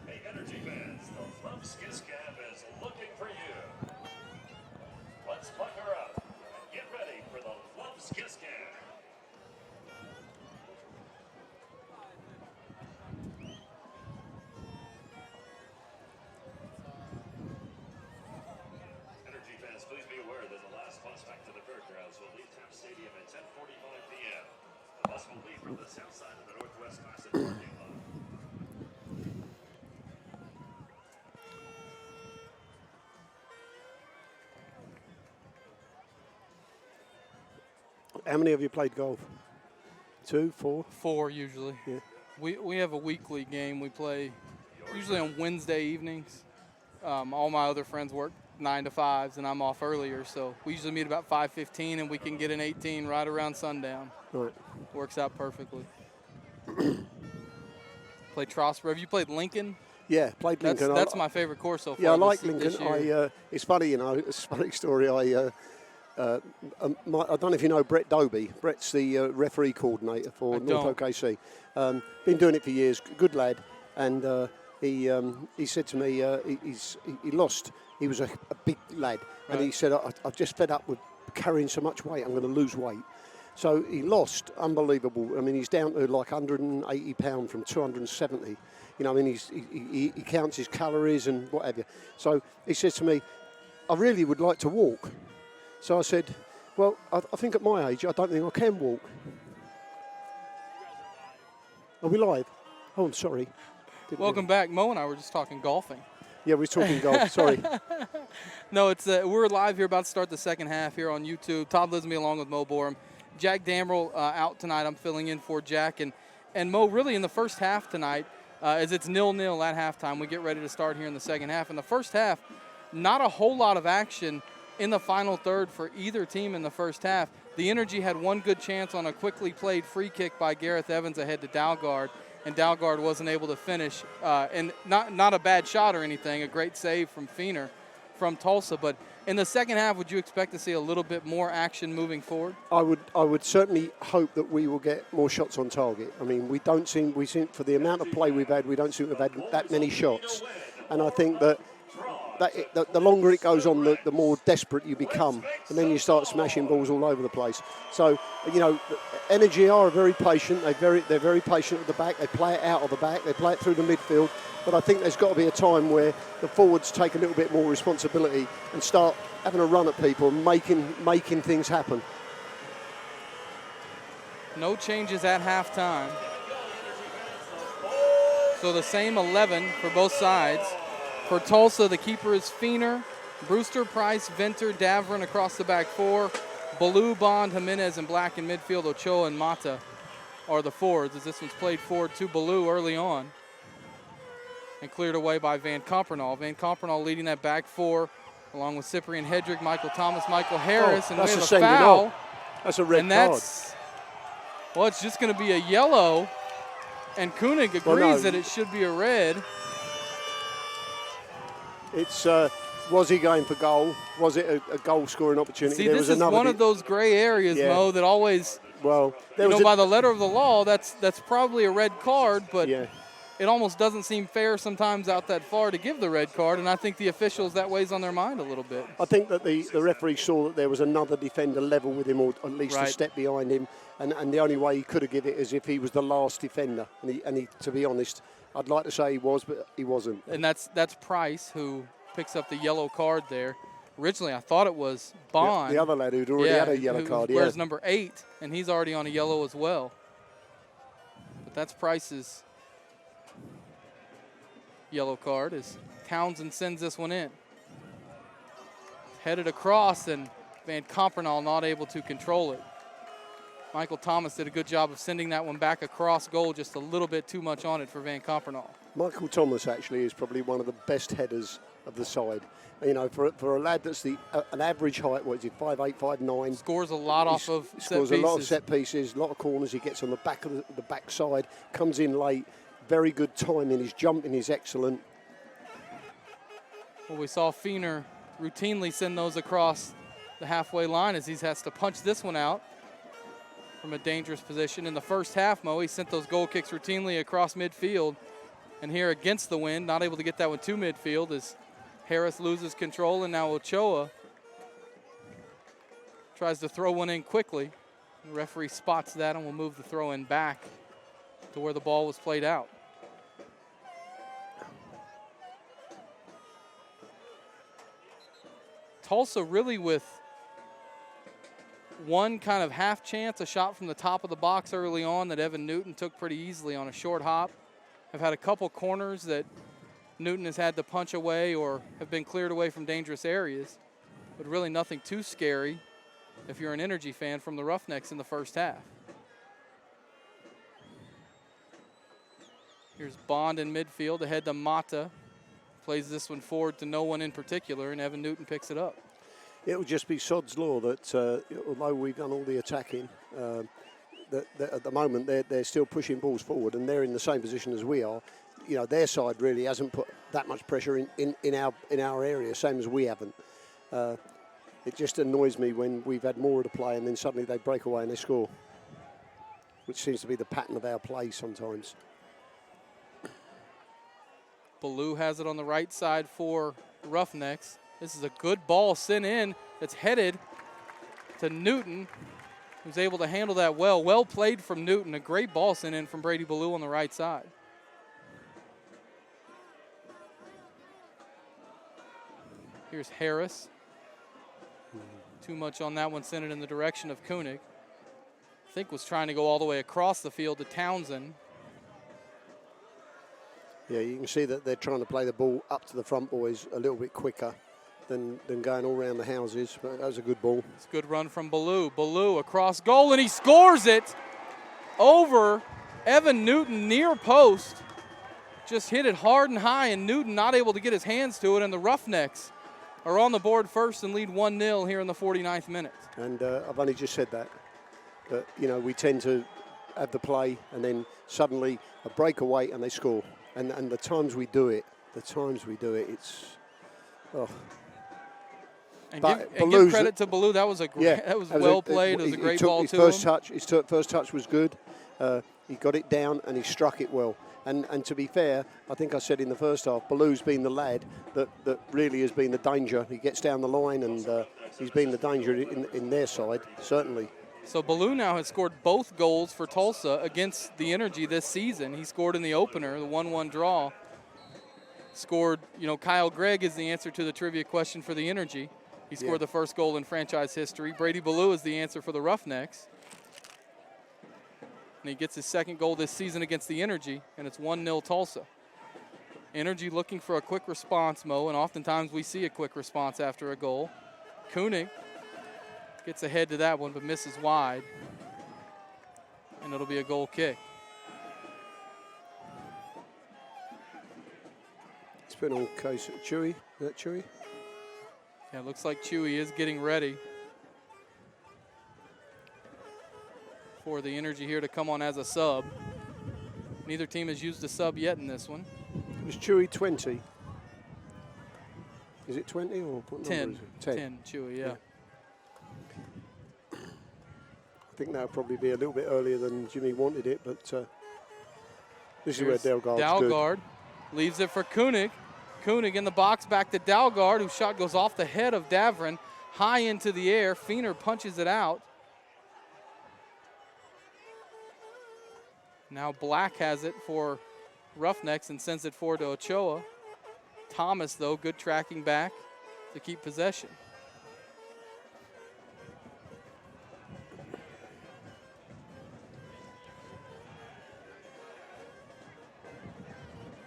Hey, Energy fans, the Love Skiss Cab is looking for you. Let's pucker up and get ready for the Love Skiss Cab. Energy fans, please be aware that the last bus back to the fairgrounds will leave Tap Stadium at 10:45 p.m. The bus will leave from the south side of the Northwest Classic parking lot. How many of you played golf? 2, 4? 4 usually. Yeah. We have a weekly game we play usually on Wednesday evenings. All my other friends work 9 to 5s, and I'm off earlier, so we usually meet about 5:15, and we can get an 18 right around sundown. Right. Works out perfectly. Play Trosper. Have you played Lincoln? Yeah, played Lincoln. That's my favorite course so far. Yeah, I like this Lincoln. year. It's funny, you know, it's a funny story. I don't know if you know Brett Doby. Brett's the referee coordinator for North OKC. Been doing it for years. Good lad, and he said to me he lost. He was a big lad, and he said, I've just fed up with carrying so much weight. I'm going to lose weight. So he lost, unbelievable. I mean, he's down to like 180 pounds from 270. You know, I mean, he counts his calories and what have you. So he says to me, I really would like to walk. So I said, well, I think at my age, I don't think I can walk. Are we live? Oh, I'm sorry. Welcome back. Mo and I were just talking golfing. Yeah, we're talking golf. Sorry. No, it's we're live here, about to start the second half here on YouTube. Todd Lisby along with Mo Borum. Jack Damrell out tonight. I'm filling in for Jack. And Mo, really in the first half tonight, as it's 0-0 at halftime, we get ready to start here in the second half. In the first half, not a whole lot of action in the final third for either team in the first half. The Energy had one good chance on a quickly played free kick by Gareth Evans ahead to Dalgard, and Dalgard wasn't able to finish. And not a bad shot or anything, a great save from Feener from Tulsa. But in the second half, would you expect to see a little bit more action moving forward? I would certainly hope that we will get more shots on target. I mean, we seem for the amount of play we've had, we don't seem to have had that many shots. And I think that the longer it goes on, the more desperate you become, and then you start smashing balls all over the place. So, you know, Energy are very patient. They're very patient at the back. They play it out of the back. They play it through the midfield. But I think there's got to be a time where the forwards take a little bit more responsibility and start having a run at people and making things happen. No changes at halftime. So the same 11 for both sides. For Tulsa, the keeper is Feener, Brewster, Price, Venter, Davern across the back four. Ballou, Bond, Jimenez, and Black in midfield. Ochoa and Mata are the forwards, as this one's played forward to Ballou early on and cleared away by Van Compernal. Van Compernal leading that back four, along with Cyprian Hedrick, Michael Thomas, Michael Harris, and we have a foul. That's a red and card. Well, it's just going to be a yellow, and Koenig agrees that it should be a red. It's was he going for goal? Was it a goal-scoring opportunity? See, this is one of those gray areas, Mo, that always, well, by the letter of the law, that's probably a red card, but it almost doesn't seem fair sometimes out that far to give the red card, and I think the officials, that weighs on their mind a little bit. I think that the referee saw that there was another defender level with him, or at least a step behind him, and the only way he could have given it is if he was the last defender. And he, to be honest, I'd like to say he was, but he wasn't. And that's Price who picks up the yellow card there. Originally, I thought it was Bond. The other lad who'd already had a yellow card, wears number 8, and he's already on a yellow as well. But that's Price's yellow card as Townsend sends this one in. Headed across, and Van Compernal not able to control it. Michael Thomas did a good job of sending that one back across goal, just a little bit too much on it for Van Compernal. Michael Thomas actually is probably one of the best headers of the side. You know, for a lad that's an average height, what is he, 5'8", 5'9". Scores a lot off of set scores pieces. a lot of set pieces, a lot of corners. He gets on the back of the backside, comes in late. Very good timing. His jumping is excellent. Well, we saw Feener routinely send those across the halfway line as he has to punch this one out from a dangerous position. In the first half, Mo, he sent those goal kicks routinely across midfield. And here against the wind, not able to get that one to midfield as Harris loses control, and now Ochoa tries to throw one in quickly. The referee spots that and will move the throw in back to where the ball was played out. Tulsa really with one kind of half chance, a shot from the top of the box early on that Evan Newton took pretty easily on a short hop. Have had a couple corners that Newton has had to punch away or have been cleared away from dangerous areas, but really nothing too scary if you're an Energy fan from the Roughnecks in the first half. Here's Bond in midfield, ahead to Mata. Plays this one forward to no one in particular, and Evan Newton picks it up. It will just be sod's law that although we've done all the attacking, that at the moment they're still pushing balls forward, and they're in the same position as we are. You know, their side really hasn't put that much pressure in our area, same as we haven't. It just annoys me when we've had more of the play and then suddenly they break away and they score, which seems to be the pattern of our play sometimes. Ballou has it on the right side for Roughnecks. This is a good ball sent in that's headed to Newton, who's able to handle that well. Well played from Newton. A great ball sent in from Brady Ballou on the right side. Here's Harris. Too much on that one, sent it in the direction of Koenig. I think was trying to go all the way across the field to Townsend. Yeah, you can see that they're trying to play the ball up to the front boys a little bit quicker than going all around the houses. But that was a good ball. It's a good run from Ballou. Ballou across goal, and he scores it over Evan Newton near post. Just hit it hard and high, and Newton not able to get his hands to it, and the Roughnecks are on the board first and lead 1-0 here in the 49th minute. And I've only just said that. But, you know, we tend to have the play and then suddenly a breakaway and they score. And the times we do it, it's, oh. And give credit to Ballou. That was a great, that was well played. It was a great ball to him. His first touch was good. He got it down and he struck it well. And to be fair, I think I said in the first half, Ballou's been the lad that really has been the danger. He gets down the line and he's been the danger in their side, certainly. So Ballou now has scored both goals for Tulsa against the Energy this season. He scored in the opener, the 1-1 draw. Scored, you know, Kyle Gregg is the answer to the trivia question for the Energy. He scored the first goal in franchise history. Brady Ballou is the answer for the Roughnecks. And he gets his second goal this season against the Energy, and it's 1-0 Tulsa. Energy looking for a quick response, Mo, and oftentimes we see a quick response after a goal. Koenig gets ahead to that one, but misses wide. And it'll be a goal kick. It's been on case. Chewy, is that Chewy? Yeah, it looks like Chewy is getting ready for the Energy here to come on as a sub. Neither team has used a sub yet in this one. Was Chewy 20? Is it 20 or what 10? Number is it? 10, Chewy, yeah. I think that'll probably be a little bit earlier than Jimmy wanted it, but this is where Dalgard's Dalgard leaves it for Koenig. Koenig in the box, back to Dalgard, whose shot goes off the head of Davrin, high into the air. Feener punches it out. Now Black has it for Roughnecks and sends it forward to Ochoa. Thomas, though, good tracking back to keep possession.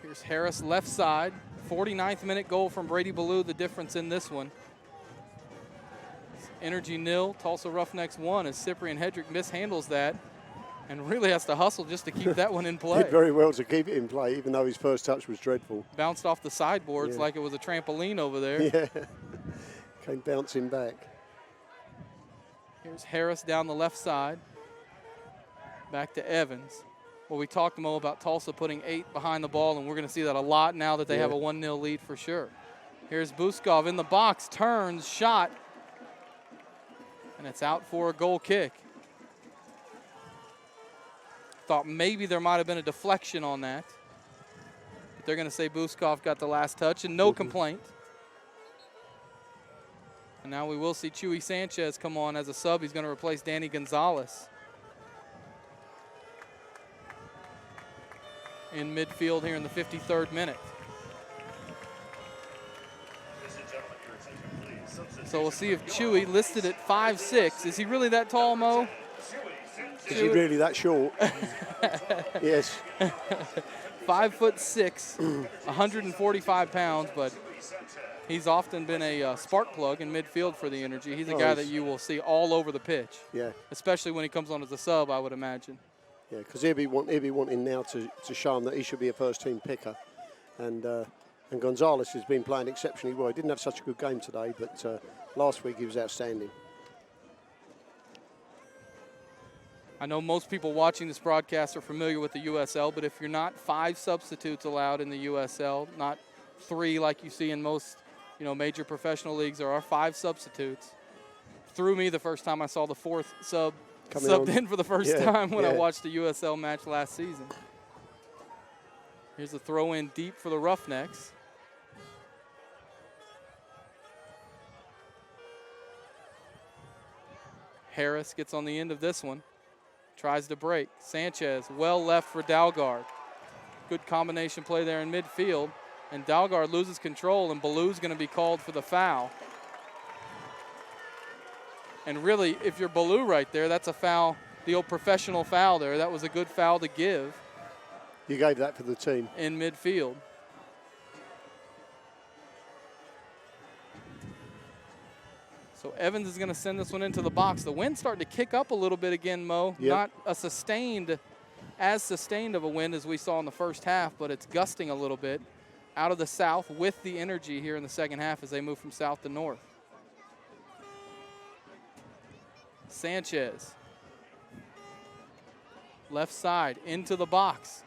Here's Harris left side. 49th minute goal from Brady Ballou, the difference in this one. Energy 0, Tulsa Roughnecks 1 as Cyprian Hedrick mishandles that and really has to hustle just to keep that one in play. Did very well to keep it in play, even though his first touch was dreadful. Bounced off the sideboards like it was a trampoline over there. Yeah, came bouncing back. Here's Harris down the left side. Back to Evans. Well, we talked, Mo, about Tulsa putting 8 behind the ball, and we're going to see that a lot now that they have a 1-0 lead for sure. Here's Buskov in the box, turns, shot, and it's out for a goal kick. Thought maybe there might have been a deflection on that. But they're going to say Buskov got the last touch, and no complaint. And now we will see Chewy Sanchez come on as a sub. He's going to replace Danny Gonzalez. In midfield here in the 53rd minute. So we'll see if Chewy, listed at 5'6", is he really that tall, Mo? Is he really that short? Yes. 5'6", 145 pounds, but he's often been a spark plug in midfield for the Energy. He's a guy that you will see all over the pitch. Yeah. Especially when he comes on as a sub, I would imagine. Yeah, because he'll be wanting now to show him that he should be a first-team picker. And Gonzalez has been playing exceptionally well. He didn't have such a good game today, but last week he was outstanding. I know most people watching this broadcast are familiar with the USL, but if you're not 5 substitutes allowed in the USL, not 3 like you see in most major professional leagues, there are 5 substitutes. Threw me the first time I saw the 4th sub subbed in for the first time when I watched the USL match last season. Here's a throw in deep for the Roughnecks. Harris gets on the end of this one. Tries to break. Sanchez, well left for Dalgard. Good combination play there in midfield. And Dalgard loses control, and Ballou's going to be called for the foul. And really, if you're Ballou right there, that's a foul, the old professional foul there. That was a good foul to give. You gave that for the team. In midfield. So Evans is going to send this one into the box. The wind's starting to kick up a little bit again, Mo. Yep. Not as sustained of a wind as we saw in the first half, but it's gusting a little bit out of the south with the Energy here in the second half as they move from south to north. Sanchez. Left side into the box.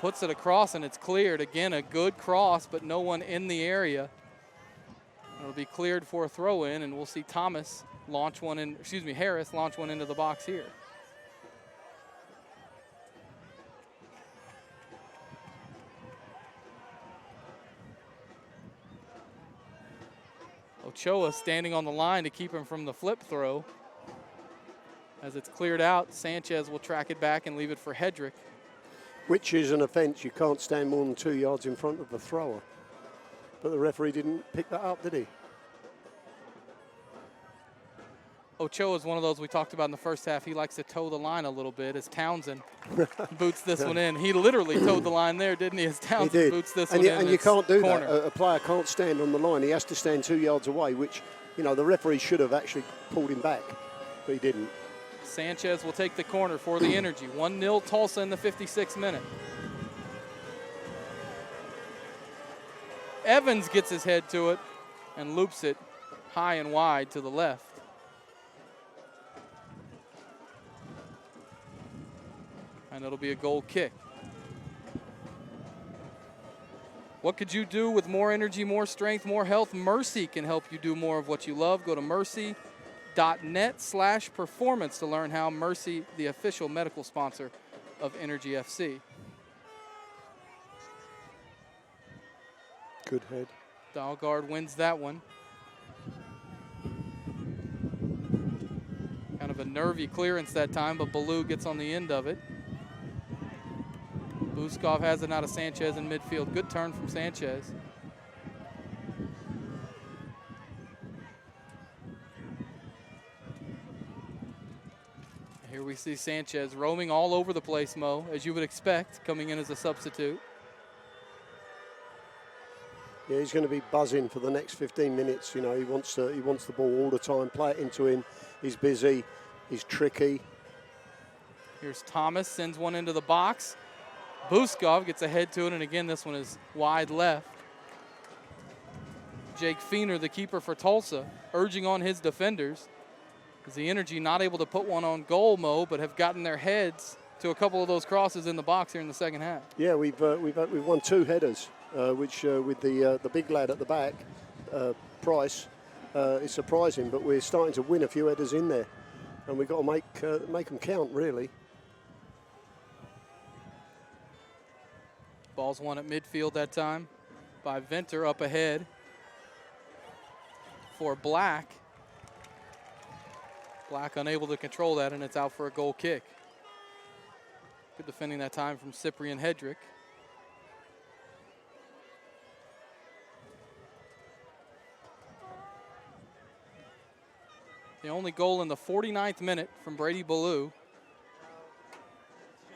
Puts it across and it's cleared. Again, a good cross, but no one in the area. It'll be cleared for a throw in, and we'll see Harris launch one into the box here. Ochoa standing on the line to keep him from the flip throw. As it's cleared out, Sanchez will track it back and leave it for Hedrick. Which is an offence. You can't stand more than 2 yards in front of the thrower. But the referee didn't pick that up, did he? Ochoa is one of those we talked about in the first half. He likes to toe the line a little bit as Townsend boots this one in. He literally toed the line there, didn't he, as Townsend boots this one in. And you can't do that. A player can't stand on the line. He has to stand 2 yards away, which, the referee should have actually pulled him back, but he didn't. Sanchez will take the corner for the Energy. 1-0 Tulsa in the 56th minute. Evans gets his head to it and loops it high and wide to the left. And it'll be a goal kick. What could you do with more energy, more strength, more health? Mercy can help you do more of what you love. Go to mercy.net/performance to learn how. Mercy, the official medical sponsor of Energy FC. Good head. Dalgard wins that one. Kind of a nervy clearance that time, but Ballou gets on the end of it. Buskov has it out of Sanchez in midfield. Good turn from Sanchez. Here we see Sanchez roaming all over the place, Mo, as you would expect, coming in as a substitute. Yeah, he's going to be buzzing for the next 15 minutes. You know, he wants the ball all the time. Play it into him. He's busy. He's tricky. Here's Thomas, sends one into the box. Buskov gets ahead to it, and again, this one is wide left. Jake Feener, the keeper for Tulsa, urging on his defenders. Is the Energy not able to put one on goal, Mo, but have gotten their heads to a couple of those crosses in the box here in the second half. Yeah, we've won 2 headers, which with the big lad at the back, Price, is surprising. But we're starting to win a few headers in there, and we've got to make them count, really. Ball's won at midfield that time by Venter up ahead for Black. Black unable to control that, and it's out for a goal kick. Good defending that time from Cyprian Hedrick. The only goal in the 49th minute from Brady Ballou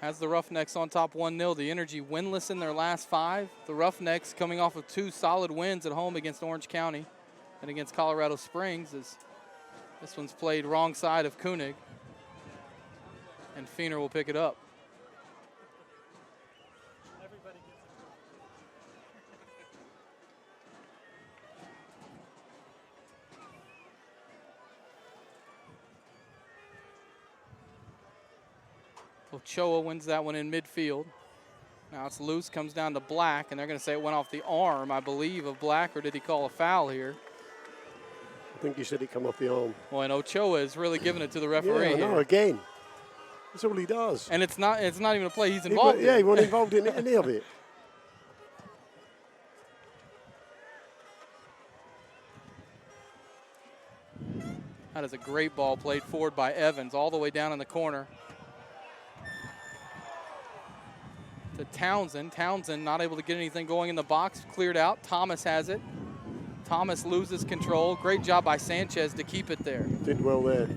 has the Roughnecks on top 1-0. The Energy winless in their last 5. The Roughnecks coming off of 2 solid wins at home against Orange County and against Colorado Springs, as this one's played wrong side of Koenig, and Feener will pick it up. Ochoa wins that one in midfield. Now it's loose, comes down to Black, and they're going to say it went off the arm, I believe, of Black, or did he call a foul here? I think he said it come off the arm. Well, and Ochoa is really giving it to the referee. Yeah, here. no, again. That's all he does. And it's not even a play he's involved in. Yeah, he wasn't involved in any of it. That is a great ball played forward by Evans, all the way down in the corner to Townsend. Townsend not able to get anything going in the box, cleared out. Thomas has it. Thomas loses control. Great job by Sanchez to keep it there. Did well there.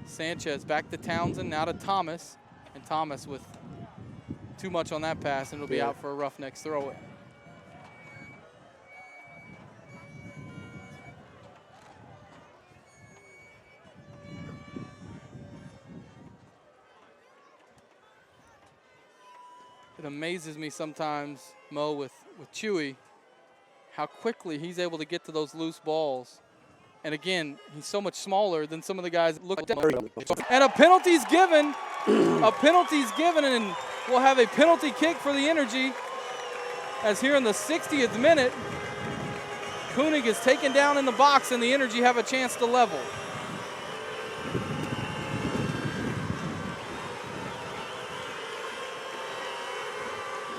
Sanchez back to Townsend, now to Thomas. And Thomas with too much on that pass, and it'll be out for a Roughnecks throw it. It amazes me sometimes, Mo, with Chewy, how quickly he's able to get to those loose balls. And again, he's so much smaller than some of the guys look down. And a penalty's given. A penalty's given, and we'll have a penalty kick for the Energy. As here in the 60th minute, Koenig is taken down in the box, and the Energy have a chance to level.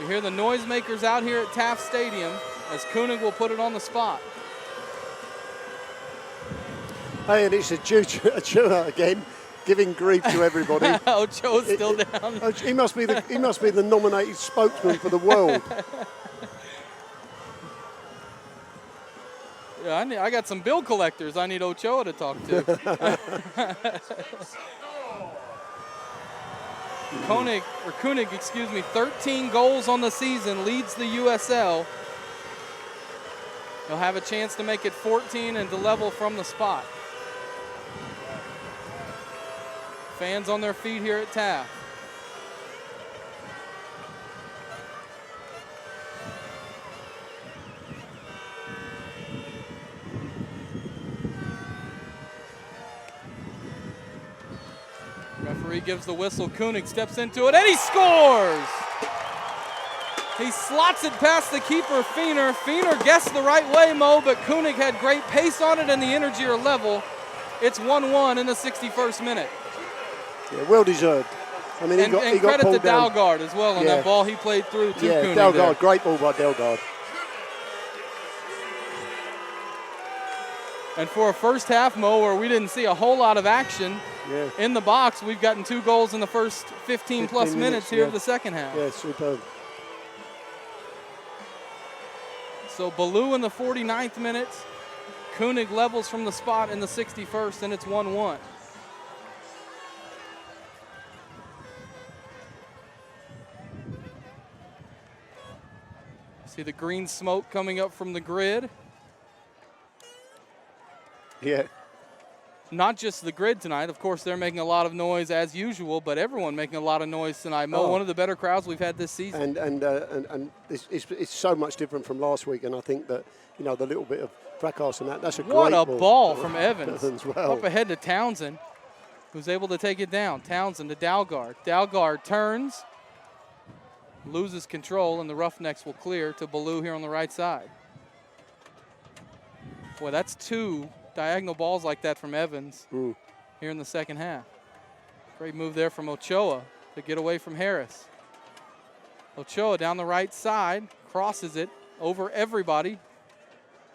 We hear the noisemakers out here at Taft Stadium as Koenig will put it on the spot. Hey, and it's Ochoa again, giving grief to everybody. Ochoa's still down. He must be the nominated spokesman for the world. Yeah, I got some bill collectors I need Ochoa to talk to. Koenig, 13 goals on the season, leads the USL. He'll have a chance to make it 14 and to level from the spot. Fans on their feet here at Taft. Referee gives the whistle. Koenig steps into it, and he scores! He slots it past the keeper, Feener. Feener guessed the right way, Mo, but Koenig had great pace on it, and the Energy are level. It's 1-1 in the 61st minute. Yeah, well deserved. I mean, he got credit pulled to down. Dalgard as well on that ball he played through to Koenig. Dalgard, there. great ball by Dalgard. And for a first half, Mo, where we didn't see a whole lot of action in the box, we've gotten 2 goals in the first 15 plus minutes here of the second half. Yeah, superb. So Ballou in the 49th minute. Koenig levels from the spot in the 61st, and it's 1-1. See the green smoke coming up from the grid. Yeah. Not just the grid tonight. Of course, they're making a lot of noise as usual, but everyone making a lot of noise tonight. Mo, one of the better crowds we've had this season. And it's so much different from last week, and I think that, you know, the little bit of fracas and that's a what great a ball from Evans. Well. Up ahead to Townsend, who's able to take it down. Townsend to Dalgard. Dalgard turns, loses control, and the Roughnecks will clear to Ballou here on the right side. Boy, that's 2 diagonal balls like that from Evans here in the second half. Great move there from Ochoa to get away from Harris. Ochoa down the right side, crosses it over everybody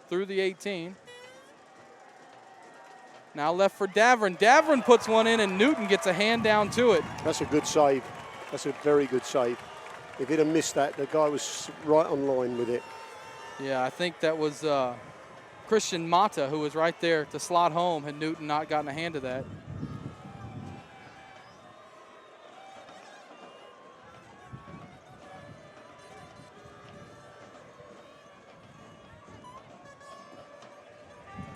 through the 18. Now left for Davern. Davern puts one in, and Newton gets a hand down to it. That's a good save. That's a very good save. If he'd have missed that, the guy was right on line with it. Yeah, I think that was Christian Mata, who was right there to slot home, had Newton not gotten a hand of that.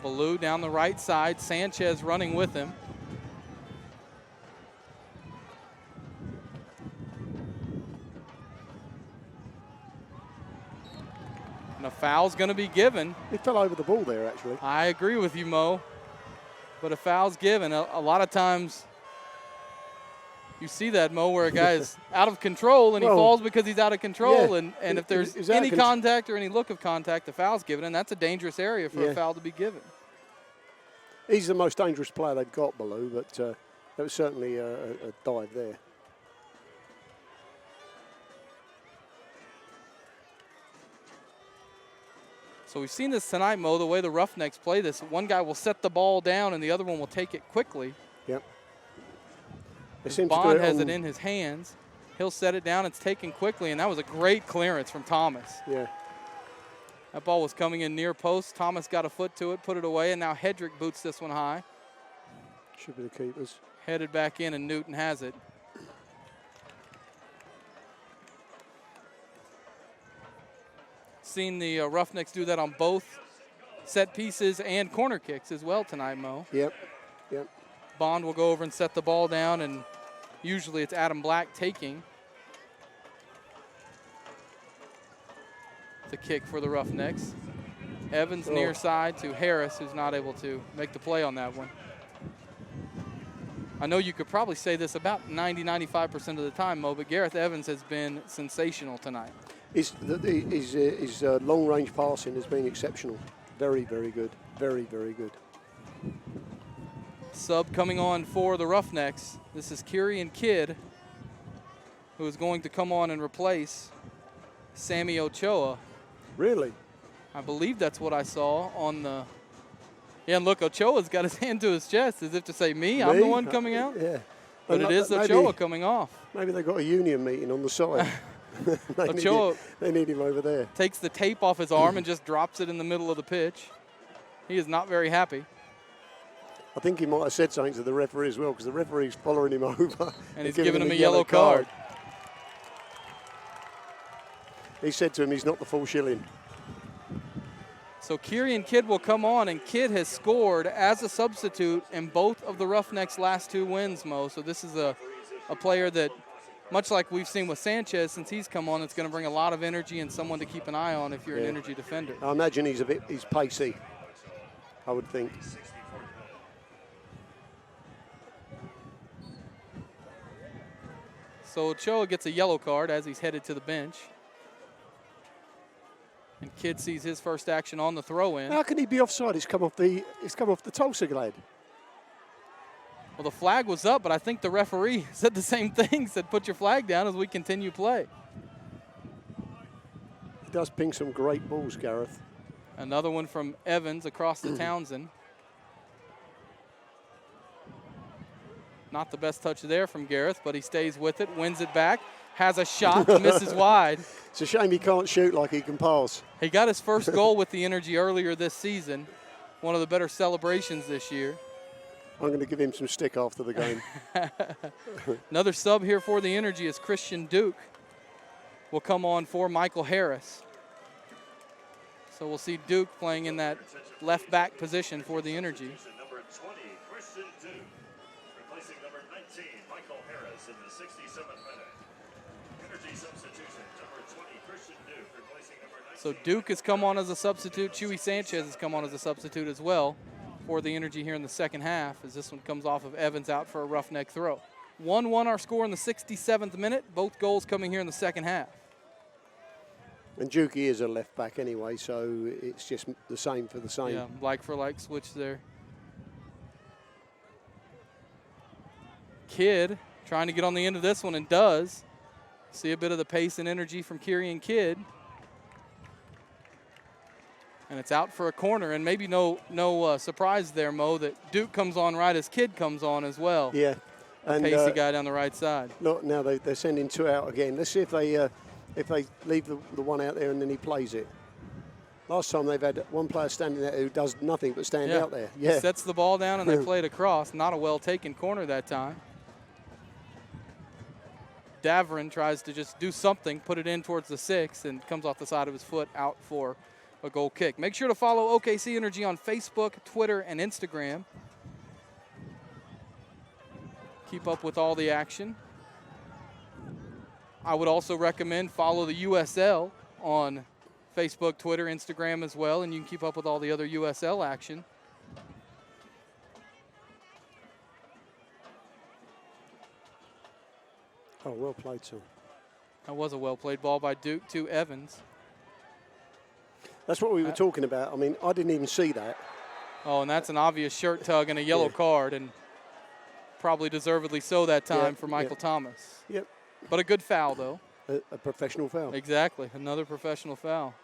Ballou down the right side, Sanchez running with him. And a foul's going to be given. He fell over the ball there, actually. I agree with you, Mo. But a foul's given. A lot of times you see that, Mo, where a guy is out of control and he falls because he's out of control. Yeah. And if there's any contact or any look of contact, the foul's given. And that's a dangerous area for a foul to be given. He's the most dangerous player they've got, Ballou, but there was certainly a dive there. So we've seen this tonight, Mo, the way the Roughnecks play this. One guy will set the ball down and the other one will take it quickly. Yep. Bond has it in his hands. He'll set it down. It's taken quickly, and that was a great clearance from Thomas. Yeah. That ball was coming in near post. Thomas got a foot to it, put it away, and now Hedrick boots this one high. Should be the keepers. Headed back in, and Newton has it. Seen the Roughnecks do that on both set pieces and corner kicks as well tonight, Mo. Yep, yep. Bond will go over and set the ball down, and usually it's Adam Black taking the kick for the Roughnecks. Evans near side to Harris, who's not able to make the play on that one. I know you could probably say this about 90-95% of the time, Mo, but Gareth Evans has been sensational tonight. His long-range passing has been exceptional. Very, very good. Very, very good. Sub coming on for the Roughnecks. This is Kyrian Kidd, who is going to come on and replace Sammy Ochoa. Really? I believe that's what I saw on the... Yeah, and look, Ochoa's got his hand to his chest as if to say, me? I'm the one coming out? Yeah. But it is Ochoa coming off. Maybe they got a union meeting on the side. Ochoa they need him over there. Takes the tape off his arm and just drops it in the middle of the pitch. He is not very happy. I think he might have said something to the referee as well, because the referee's following him over. And he's giving him a yellow card. He said to him he's not the full shilling. So Kyrian Kidd will come on, and Kidd has scored as a substitute in both of the Roughnecks' last 2 wins, Mo. So this is a player that, much like we've seen with Sanchez, since he's come on, it's going to bring a lot of energy and someone to keep an eye on if you're an energy defender. I imagine he's pacey, I would think. So Ochoa gets a yellow card as he's headed to the bench. And Kidd sees his first action on the throw-in. How can he be offside? It's come off the Tulsa glade. Well, the flag was up, but I think the referee said the same thing, said put your flag down as we continue play. He does ping some great balls, Gareth. Another one from Evans across to Townsend. Not the best touch there from Gareth, but he stays with it, wins it back, has a shot, misses wide. It's a shame he can't shoot like he can pass. He got his first goal with the Energy earlier this season, one of the better celebrations this year. I'm going to give him some stick after the game. Another sub here for the Energy is Christian Duke. Will come on for Michael Harris. So we'll see Duke playing in that left back position for the Energy. Number 20, Christian Duke, replacing number 19, Michael Harris in the 67th minute. Energy substitution, number 20, Christian Duke, replacing number 19. So Duke has come on as a substitute. Chewy Sanchez has come on as a substitute as well for the Energy here in the second half, as this one comes off of Evans out for a roughneck throw. 1-1 our score in the 67th minute. Both goals coming here in the second half. And Dukey is a left back anyway, so it's just the same for the same. Yeah, like for like switch there. Kidd trying to get on the end of this one and does. See a bit of the pace and energy from Kyrian Kidd. And it's out for a corner, and maybe no surprise there, Mo, that Duke comes on right as Kidd comes on as well. Yeah. And pacey guy down the right side. Look, now they're sending two out again. Let's see if they leave the one out there and then he plays it. Last time they've had one player standing there who does nothing but stand out there. Yeah. Sets the ball down and they play it across. Not a well-taken corner that time. Davrin tries to just do something, put it in towards the 6, and comes off the side of his foot out for a goal kick. Make sure to follow OKC Energy on Facebook, Twitter, and Instagram. Keep up with all the action. I would also recommend follow the USL on Facebook, Twitter, Instagram as well, and you can keep up with all the other USL action. Oh, well played, son. That was a well-played ball by Duke to Evans. That's what we were talking about. I mean, I didn't even see that. Oh, and that's an obvious shirt tug and a yellow card, and probably deservedly so that time for Michael Thomas. Yep. But a good foul, though. A professional foul. Exactly, another professional foul.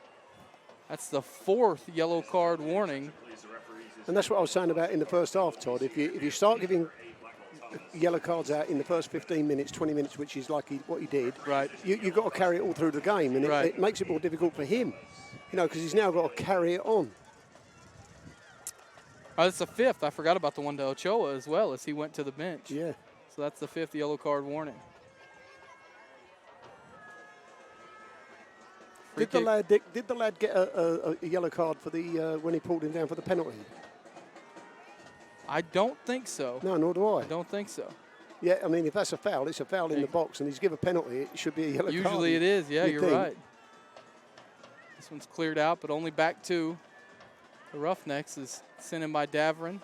That's the 4th yellow card warning. And that's what I was saying about in the first half, Todd. If you start giving yellow cards out in the first 15 minutes, 20 minutes, which is like what he did, right? You've got to carry it all through the game, and it makes it more difficult for him, because he's now got to carry it on. Oh, that's the 5th. I forgot about the one to Ochoa as well as he went to the bench. Yeah. So that's the 5th yellow card warning. Did the lad get a yellow card for the when he pulled him down for the penalty? I don't think so. No, nor do I. I don't think so. Yeah, I mean, if that's a foul, it's a foul in the box, and he's given a penalty, it should be a yellow card. Usually it is, yeah, you're right. This one's cleared out, but only back to the Roughnecks is sent in by Davrin.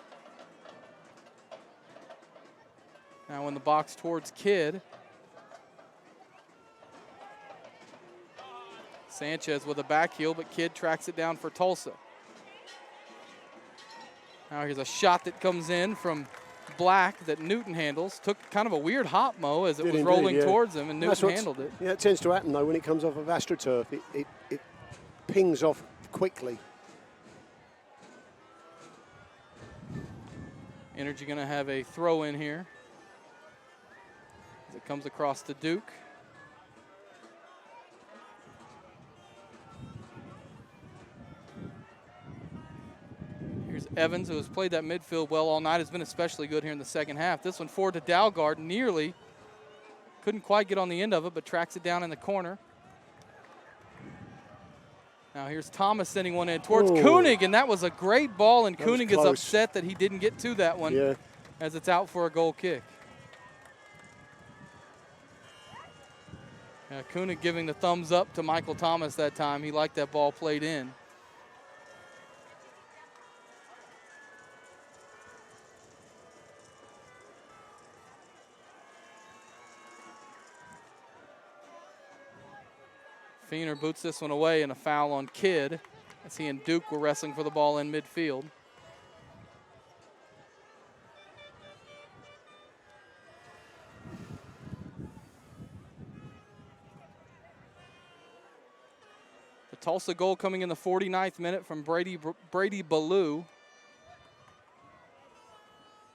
Now in the box towards Kidd. Sanchez with a back heel, but Kidd tracks it down for Tulsa. Now here's a shot that comes in from Black that Newton handles. Took kind of a weird hop, Mo, as it was rolling towards him, and Newton handled it. Yeah, it tends to happen, though, when it comes off of AstroTurf. It pings off quickly. Energy going to have a throw in here as it comes across to Duke. Here's Evans, who has played that midfield well all night, has been especially good here in the second half. This one forward to Dalgard, nearly. Couldn't quite get on the end of it, but tracks it down in the corner. Now here's Thomas sending one in towards Koenig, and that was a great ball, and Koenig is upset that he didn't get to that one as it's out for a goal kick. Yeah, Koenig giving the thumbs up to Michael Thomas that time. He liked that ball played in. Feener boots this one away, and a foul on Kidd as he and Duke were wrestling for the ball in midfield. The Tulsa goal coming in the 49th minute from Brady Ballou.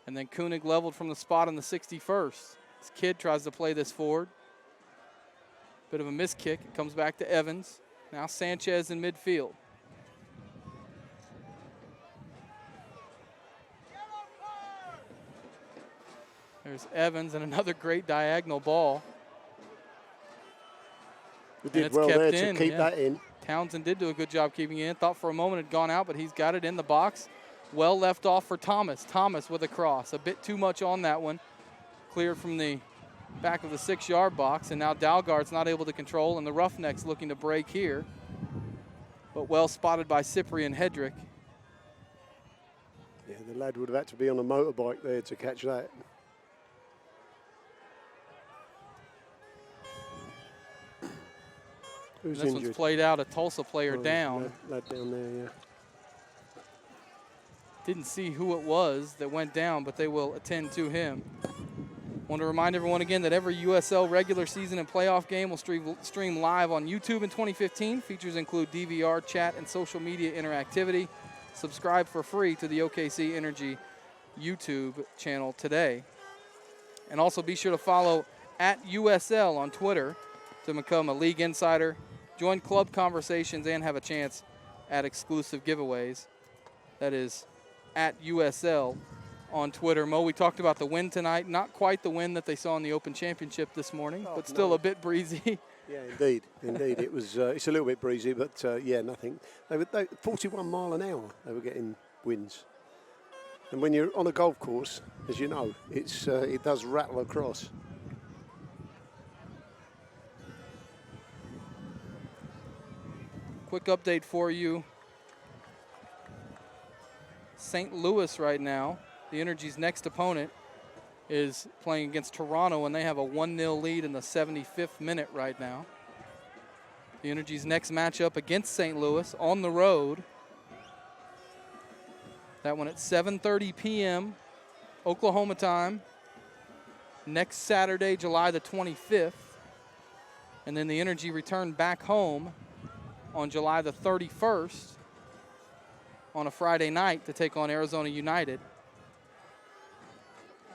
And then Koenig leveled from the spot in the 61st. This Kidd tries to play this forward. Bit of a miss kick. It comes back to Evans. Now Sanchez in midfield. There's Evans and another great diagonal ball. We did well there to keep that in. Townsend did do a good job keeping it in. Thought for a moment it had gone out, but he's got it in the box. Well left off for Thomas. Thomas with a cross. A bit too much on that one. Cleared from the back of the 6-yard box, and now Dalgard's not able to control, and the Roughnecks looking to break here. But well spotted by Cyprian Hedrick. Yeah, the lad would have had to be on a motorbike there to catch that. Who's This injured? one's played out, a Tulsa player Oh, down. Lad down there, yeah. Didn't see who it was that went down, but they will attend to him. Want to remind everyone again that every USL regular season and playoff game will stream live on YouTube in 2015. Features include DVR, chat, and social media interactivity. Subscribe for free to the OKC Energy YouTube channel today. And also be sure to follow @USL on Twitter to become a league insider, join club conversations, and have a chance at exclusive giveaways. That is @USL on Twitter. Mo, we talked about the wind tonight. Not quite the wind that they saw in the Open Championship this morning, but still a bit breezy. Yeah, indeed, indeed. It was. It's a little bit breezy, but yeah, nothing. They 41 mile an hour. They were getting winds. And when you're on a golf course, as you know, it does rattle across. Quick update for you. St. Louis right now, the Energy's next opponent, is playing against Toronto, and they have a 1-0 lead in the 75th minute right now. The Energy's next matchup against St. Louis on the road. That one at 7:30 p.m. Oklahoma time. Next Saturday, July the 25th. And then the Energy return back home on July the 31st on a Friday night to take on Arizona United.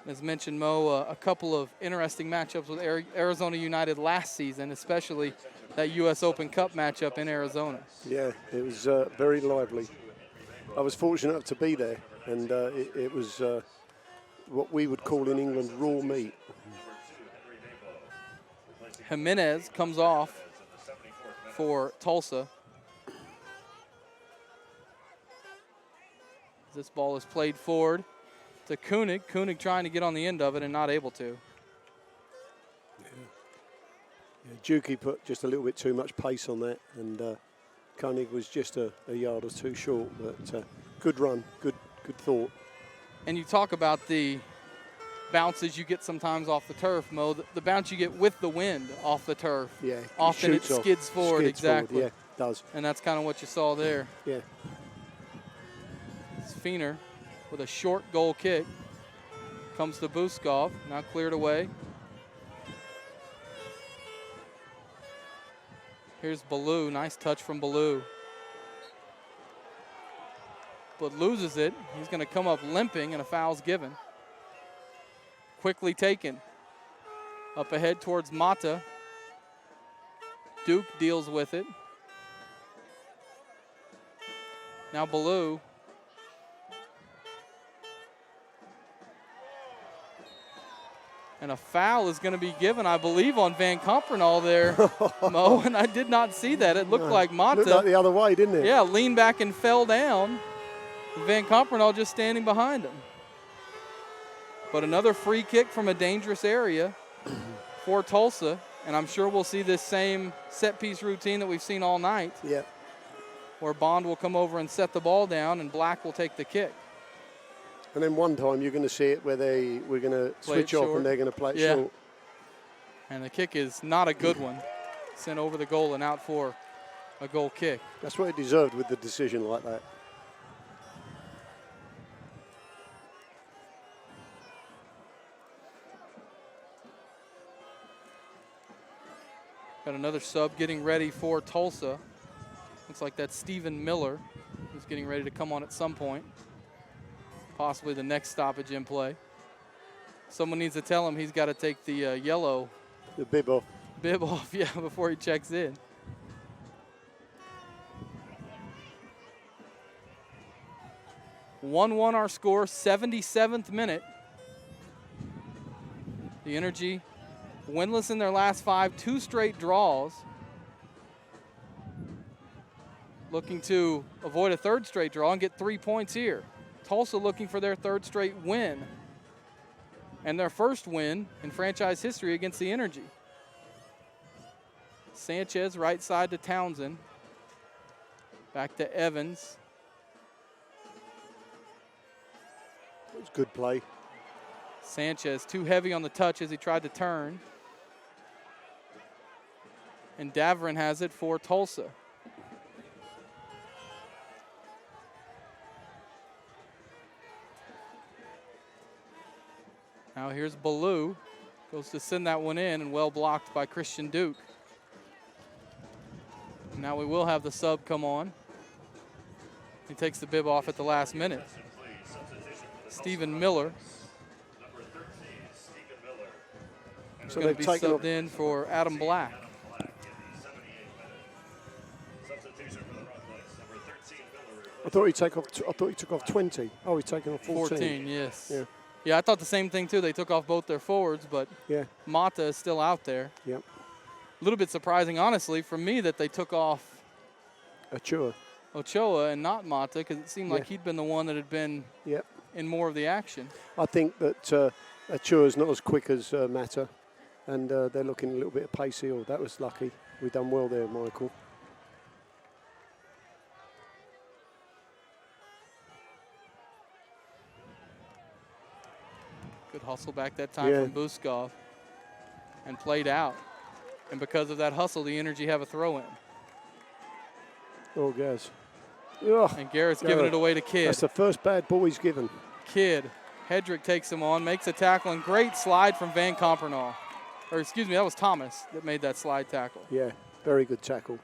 As mentioned, Mo, a couple of interesting matchups with Arizona United last season, especially that U.S. Open Cup matchup in Arizona. Yeah, it was very lively. I was fortunate enough to be there, and it was what we would call in England raw meat. Jimenez comes off for Tulsa. This ball is played forward to Koenig. Koenig trying to get on the end of it and not able to. Yeah, Juki put just a little bit too much pace on that, and Koenig was just a yard or two short, but good run, good thought. And you talk about the bounces you get sometimes off the turf, Mo. The bounce you get with the wind off the turf. Yeah, often it skids forward, exactly. Forward, yeah, it does. And that's kind of what you saw there. Yeah. It's Feener with a short goal kick. Comes to Buskov, now cleared away. Here's Ballou, nice touch from Ballou. But loses it. He's going to come up limping, and a foul's given. Quickly taken. Up ahead towards Mata. Duke deals with it. Now Ballou. And a foul is going to be given, I believe, on Van Comprenal there, Mo, and I did not see that. It looked like Mata. Looked like the other way, didn't it? Yeah, leaned back and fell down. Van Comprenal just standing behind him. But another free kick from a dangerous area for Tulsa, and I'm sure we'll see this same set-piece routine that we've seen all night. Yeah. Where Bond will come over and set the ball down, and Black will take the kick. And then one time you're going to see it where we're going to switch off and they're going to play it short. And the kick is not a good one. Sent over the goal and out for a goal kick. That's what it deserved with the decision like that. Got another sub getting ready for Tulsa. Looks like that's Stephen Miller, who's getting ready to come on at some point. Possibly the next stoppage in play. Someone needs to tell him he's got to take the yellow. The bib off. Bib off, yeah, before he checks in. (1-1) our score, 77th minute. The Energy winless in their last 5, 2 straight draws. looking to avoid a third straight draw and get 3 points here. Tulsa looking for their third straight win and their first win in franchise history against the Energy. Sanchez right side to Townsend. Back to Evans. That was good play. Sanchez too heavy on the touch as he tried to turn. And Davern has it for Tulsa. Now here's Ballou. Goes to send that one in and well blocked by Christian Duke. Now we will have the sub come on. He takes the bib off at the last minute. Stephen Miller. So going to be subbed in for Adam Black. I thought he took off 20. Oh, he's taking off 14. 14, yes. Yeah. Yeah, I thought the same thing too. They took off both their forwards, but yeah, Mata is still out there. Yep. A little bit surprising, honestly, for me that they took off Ochoa and not Mata, because it seemed like he'd been the one that had been in more of the action. I think that Ochoa's not as quick as Mata, and they're looking a little bit pacey. Oh, that was lucky. We've done well there, Michael. Good hustle back that time from Buskov and played out. And because of that hustle, the Energy have a throw-in. Oh, guys. And Garrett's giving it away to Kidd. That's the first bad ball he's given. Kidd. Hedrick takes him on, makes a tackle, and great slide from Van Compernal. Or excuse me, that was Thomas that made that slide tackle. Yeah, very good tackle.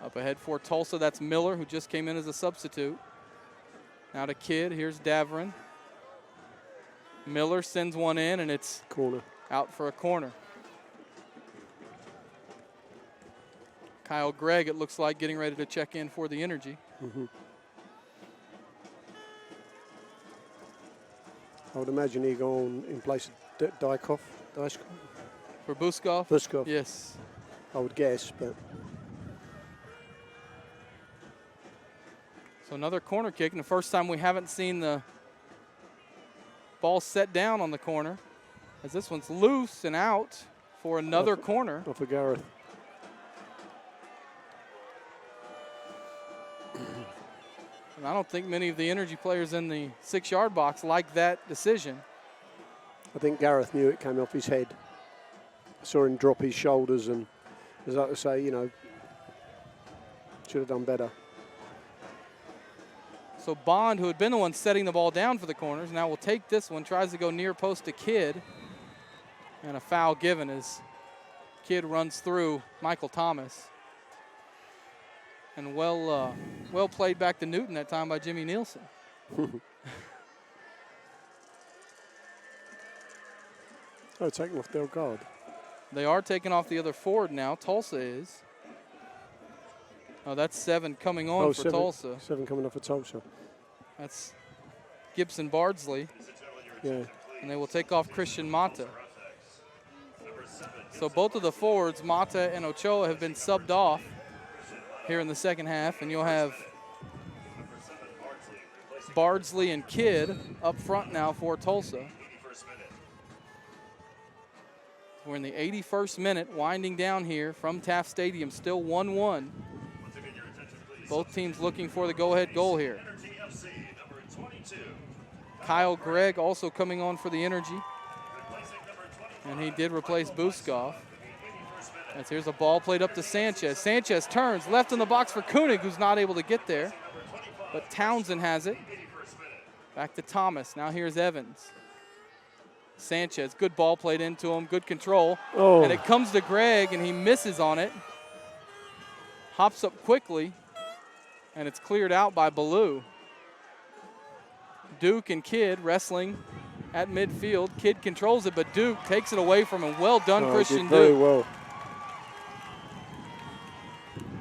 Up ahead for Tulsa, that's Miller, who just came in as a substitute. Now to Kidd, here's Davern. Miller sends one in, and it's corner. Out for a corner. Kyle Gregg, it looks like, getting ready to check in for the Energy. I would imagine he'd go on in place of Dykov. For Buskov? Buskov. Yes. I would guess, but. So another corner kick, and the first time we haven't seen the ball set down on the corner, as this one's loose and out for another corner. Off of Gareth. And I don't think many of the Energy players in the 6-yard box like that decision. I think Gareth knew it came off his head. I saw him drop his shoulders, and as I say, you know, should have done better. So Bond, who had been the one setting the ball down for the corners, now will take this one, tries to go near post to Kidd. And a foul given as Kidd runs through Michael Thomas. And well played back to Newton that time by Jimmy Nielsen. Oh, taking off their guard. They are taking off the other forward now. Tulsa is. Oh, that's 7 coming on for Tulsa. 7 coming off for Tulsa. That's Gibson Bardsley. Yeah. And they will take off Christian Mata. So both of the forwards, Mata and Ochoa, have been subbed off here in the second half, and you'll have Bardsley and Kidd up front now for Tulsa. We're in the 81st minute, winding down here from Taft Stadium, still 1-1. Both teams looking for the go-ahead goal here. Kyle Gregg also coming on for the Energy. And he did replace Buskov. As here's a ball played up to Sanchez. Sanchez turns left in the box for Koenig, who's not able to get there. But Townsend has it. Back to Thomas. Now here's Evans. Sanchez, good ball played into him, good control. Oh. And it comes to Gregg, and he misses on it. Hops up quickly, and it's cleared out by Ballou. Duke and Kidd wrestling at midfield. Kidd controls it, but Duke takes it away from him. Well done, Christian Duke. Very well.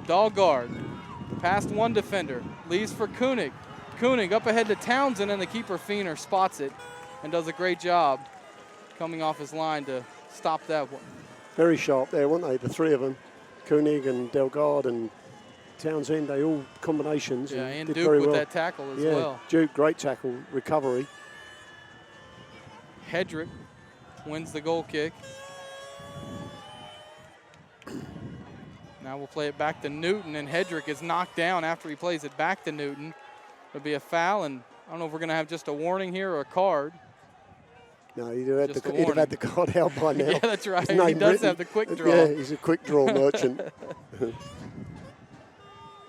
Dahlgaard, past one defender, leaves for Koenig. Koenig up ahead to Townsend, and the keeper, Feener, spots it and does a great job coming off his line to stop that one. Very sharp there, weren't they? The three of them, Koenig and Delgado and Townsend, they all combinations. Yeah, and did Duke very with well. that tackle as Yeah, well. Duke, great tackle, recovery. Hedrick wins the goal kick. Now we'll play it back to Newton, and Hedrick is knocked down after he plays it back to Newton. It'll be a foul, and I don't know if we're going to have just a warning here or a card. No, he'd have had the card out by now. Yeah, that's right. His name He does written. have the quick draw. Yeah, he's a quick draw merchant.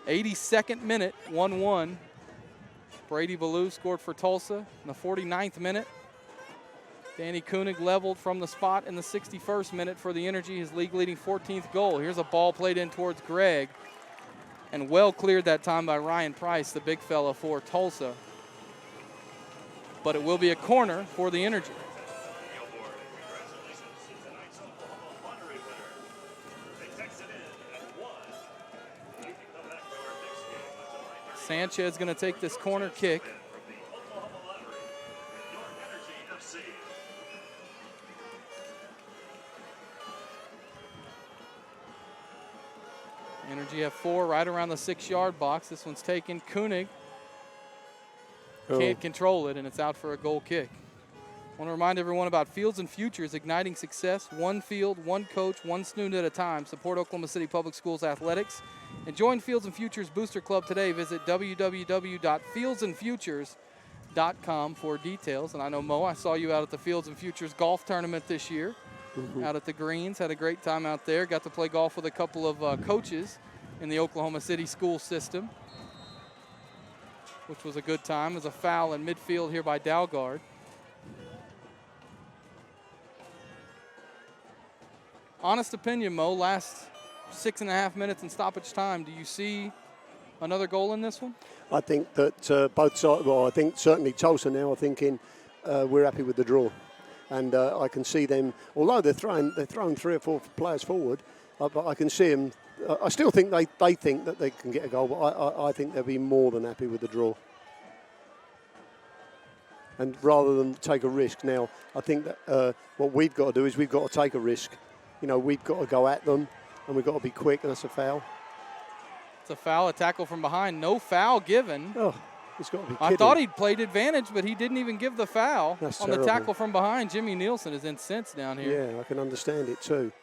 82nd minute, 1-1. Brady Ballou scored for Tulsa in the 49th minute. Danny Koenig leveled from the spot in the 61st minute for the Energy, his league-leading 14th goal. Here's a ball played in towards Gregg, and well cleared that time by Ryan Price, the big fella for Tulsa. But it will be a corner for the Energy. Sanchez going to take this corner kick. Energy have 4 right around the 6-yard box. This one's taken. Koenig can't control it, and it's out for a goal kick. I want to remind everyone about Fields and Futures, igniting success. One field, one coach, one student at a time. Support Oklahoma City Public Schools athletics. And join Fields and Futures Booster Club today. Visit www.fieldsandfutures.com for details. And I know, Mo, I saw you out at the Fields and Futures golf tournament this year. Out at the Greens. Had a great time out there. Got to play golf with a couple of coaches in the Oklahoma City school system, which was a good time. There's a foul in midfield here by Dalgard. Honest opinion, Mo, last 6.5 minutes in stoppage time, do you see another goal in this one? I think that both sides, well, I think certainly Tulsa now are thinking we're happy with the draw. And I can see them, although they're throwing 3 or 4 players forward, but I can see them. I still think they think that they can get a goal, but I think they'll be more than happy with the draw. And rather than take a risk now, I think that what we've got to do is we've got to take a risk. You know, we've got to go at them, and we've got to be quick, and that's a foul. It's a foul, a tackle from behind. No foul given. Oh, it's got to be kidding. I thought he'd played advantage, but he didn't even give the foul. That's on terrible. The tackle from behind. Jimmy Nielsen is incensed down here. Yeah, I can understand it too.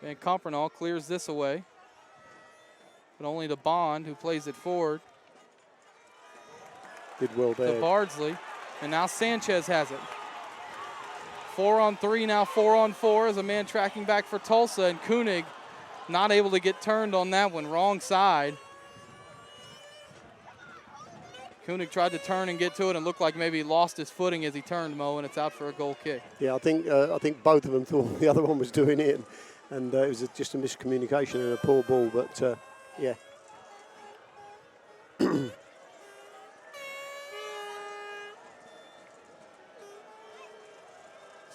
Van Compernal clears this away, but only to Bond, who plays it forward. Did well there. To Bardsley, and now Sanchez has it. 4-on-3, now 4-on-4 as a man tracking back for Tulsa, and Koenig not able to get turned on that one, wrong side. Koenig tried to turn and get to it and looked like maybe he lost his footing as he turned, Mo, and it's out for a goal kick. Yeah, I think both of them thought the other one was doing it, and it was just a miscommunication and a poor ball, but yeah.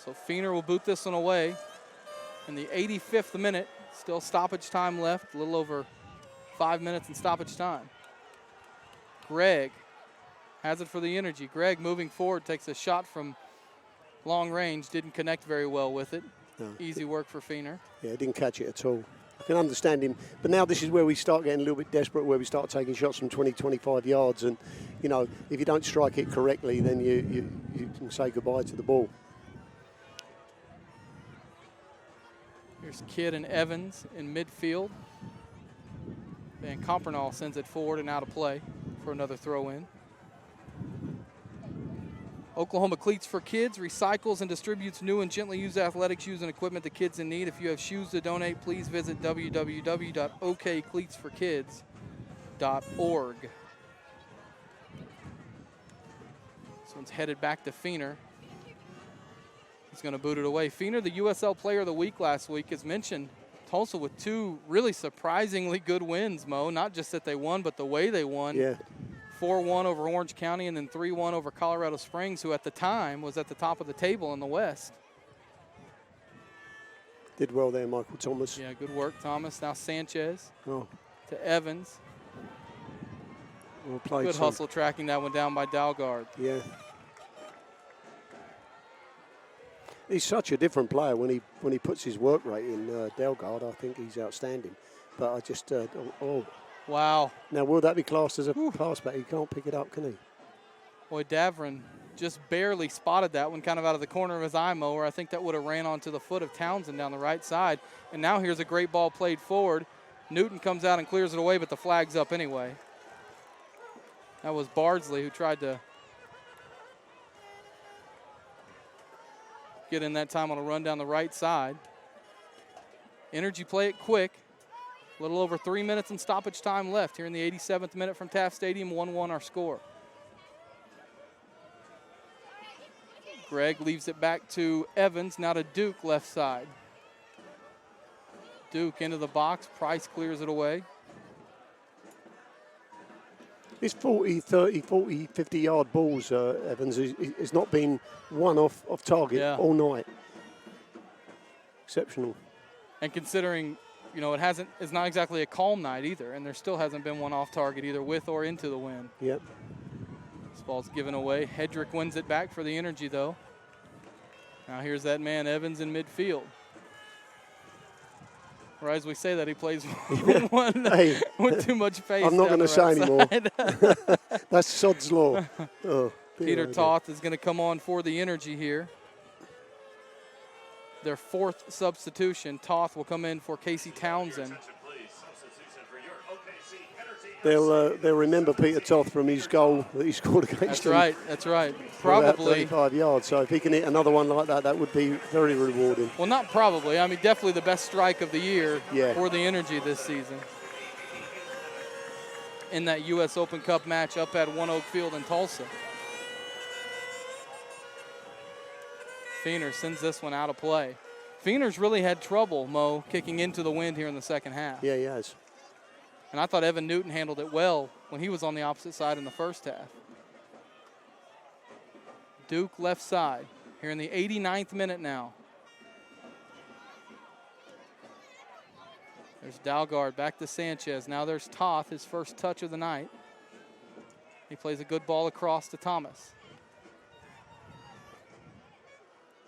So Feener will boot this one away in the 85th minute. Still stoppage time left, a little over 5 minutes in stoppage time. Gregg has it for the Energy. Gregg moving forward, takes a shot from long range, didn't connect very well with it. No. Easy work for Feener. Yeah, didn't catch it at all. I can understand him, but now this is where we start getting a little bit desperate, where we start taking shots from 20, 25 yards, and, you know, if you don't strike it correctly, then you can say goodbye to the ball. Here's Kidd and Evans in midfield. Van Compernal sends it forward and out of play for another throw-in. Oklahoma Cleats for Kids recycles and distributes new and gently used athletic shoes and equipment to kids in need. If you have shoes to donate, please visit www.okcleatsforkids.org. This one's headed back to Feener. He's going to boot it away. Feener, the USL Player of the Week last week, as mentioned, Tulsa with 2 really surprisingly good wins, Mo. Not just that they won, but the way they won. Yeah. 4-1 over Orange County and then 3-1 over Colorado Springs, who at the time was at the top of the table in the West. Did well there, Michael Thomas. Yeah, good work, Thomas. Now Sanchez to Evans. Well played. Good hustle tracking that one down by Dalgard. Yeah. He's such a different player when he puts his work rate in. Delgado, I think he's outstanding. But I just Wow. Now will that be classed as a pass back? He can't pick it up, can he? Boy, Davern just barely spotted that one kind of out of the corner of his eye, Mo, where I think that would have ran onto the foot of Townsend down the right side. And now here's a great ball played forward. Newton comes out and clears it away, but the flag's up anyway. That was Bardsley who tried to get in that time on a run down the right side. Energy play it quick. A little over 3 minutes and stoppage time left here in the 87th minute from Taft Stadium. 1-1 our score. Gregg leaves it back to Evans, now to Duke left side. Duke into the box. Price clears it away. His 40, 30, 40, 50-yard balls, Evans, has not been one off target all night. Exceptional. And considering, you know, it's not exactly a calm night either, and there still hasn't been one off target either with or into the wind. Yep. This ball's given away. Hedrick wins it back for the Energy, though. Now here's that man, Evans, in midfield. Or as we say that, he plays one with too much pace. I'm not going to say anymore. That's Sod's Law. Peter Toth is going to come on for the Energy here. Their fourth substitution. Toth will come in for Casey Townsend. They'll remember Peter Toth from his goal that he scored against them. That's right. Probably 35 yards. So if he can hit another one like that, that would be very rewarding. Well, not probably. I mean, definitely the best strike of the year for the Energy this season. In that U.S. Open Cup match up at One Oak Field in Tulsa. Feener sends this one out of play. Feener's really had trouble, Mo, kicking into the wind here in the second half. Yeah, he has. And I thought Evan Newton handled it well when he was on the opposite side in the first half. Duke left side here in the 89th minute now. There's Dalgard back to Sanchez. Now there's Toth, his first touch of the night. He plays a good ball across to Thomas.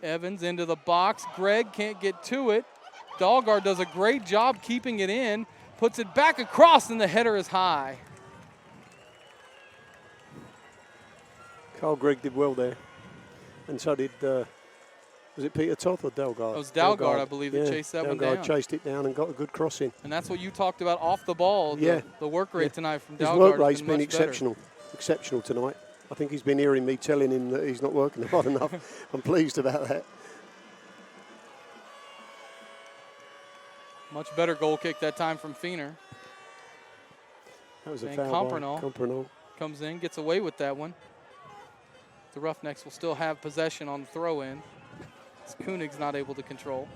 Evans into the box. Gregg can't get to it. Dalgard does a great job keeping it in. Puts it back across, and the header is high. Carl Gregg did well there. And so did, was it Peter Toth or Dalgard? It was Dalgard, I believe, that chased that one down. Dalgard chased it down and got a good cross in. And that's what you talked about off the ball, the work rate tonight from Dalgard. His work rate's been exceptional. Exceptional tonight. I think he's been hearing me telling him that he's not working hard enough. I'm pleased about that. Much better goal kick that time from Feener. That was a and foul Compernol comes in, gets away with that one. The Roughnecks will still have possession on the throw-in. Koenig's not able to control.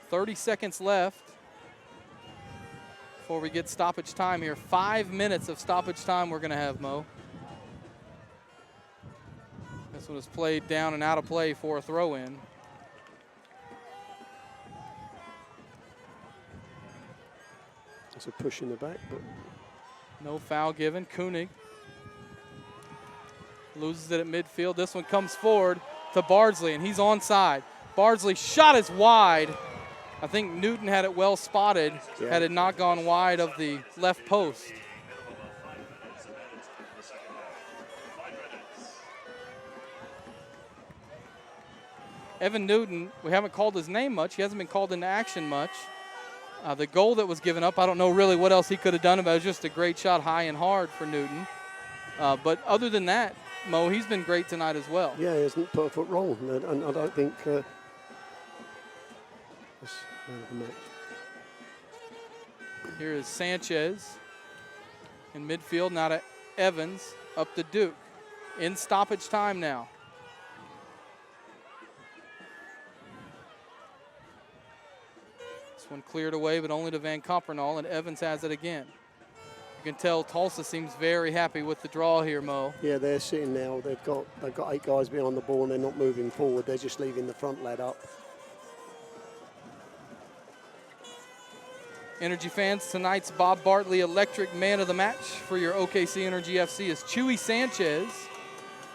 30 seconds left before we get stoppage time here. 5 minutes of stoppage time we're going to have, Mo. This one is played down and out of play for a throw-in. It's a push in the back, but no foul given. Koenig loses it at midfield. This one comes forward to Bardsley, and he's onside. Bardsley shot is wide. I think Newton had it well spotted had it not gone wide of the left post. Evan Newton, we haven't called his name much. He hasn't been called into action much. The goal that was given up, I don't know really what else he could have done, but it was just a great shot high and hard for Newton. But other than that, Mo, he's been great tonight as well. Yeah, he hasn't put a foot wrong, and I don't think Here is Sanchez in midfield, now to Evans, up to Duke. In stoppage time now. This one cleared away, but only to Van Compernol, and Evans has it again. You can tell Tulsa seems very happy with the draw here, Mo. Yeah, they're sitting now. They've got 8 guys behind the ball, and they're not moving forward. They're just leaving the front lad up. Energy fans, tonight's Bob Bartley Electric Man of the Match for your OKC Energy FC is Chewy Sanchez,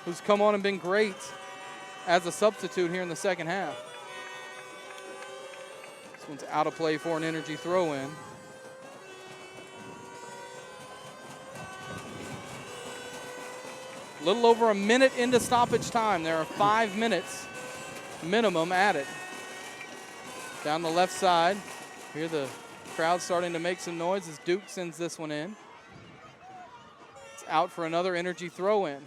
who's come on and been great as a substitute here in the second half. This one's out of play for an energy throw-in. A little over a minute into stoppage time. There are 5 minutes minimum added. Down the left side, hear the crowd starting to make some noise as Duke sends this one in. It's out for another energy throw-in.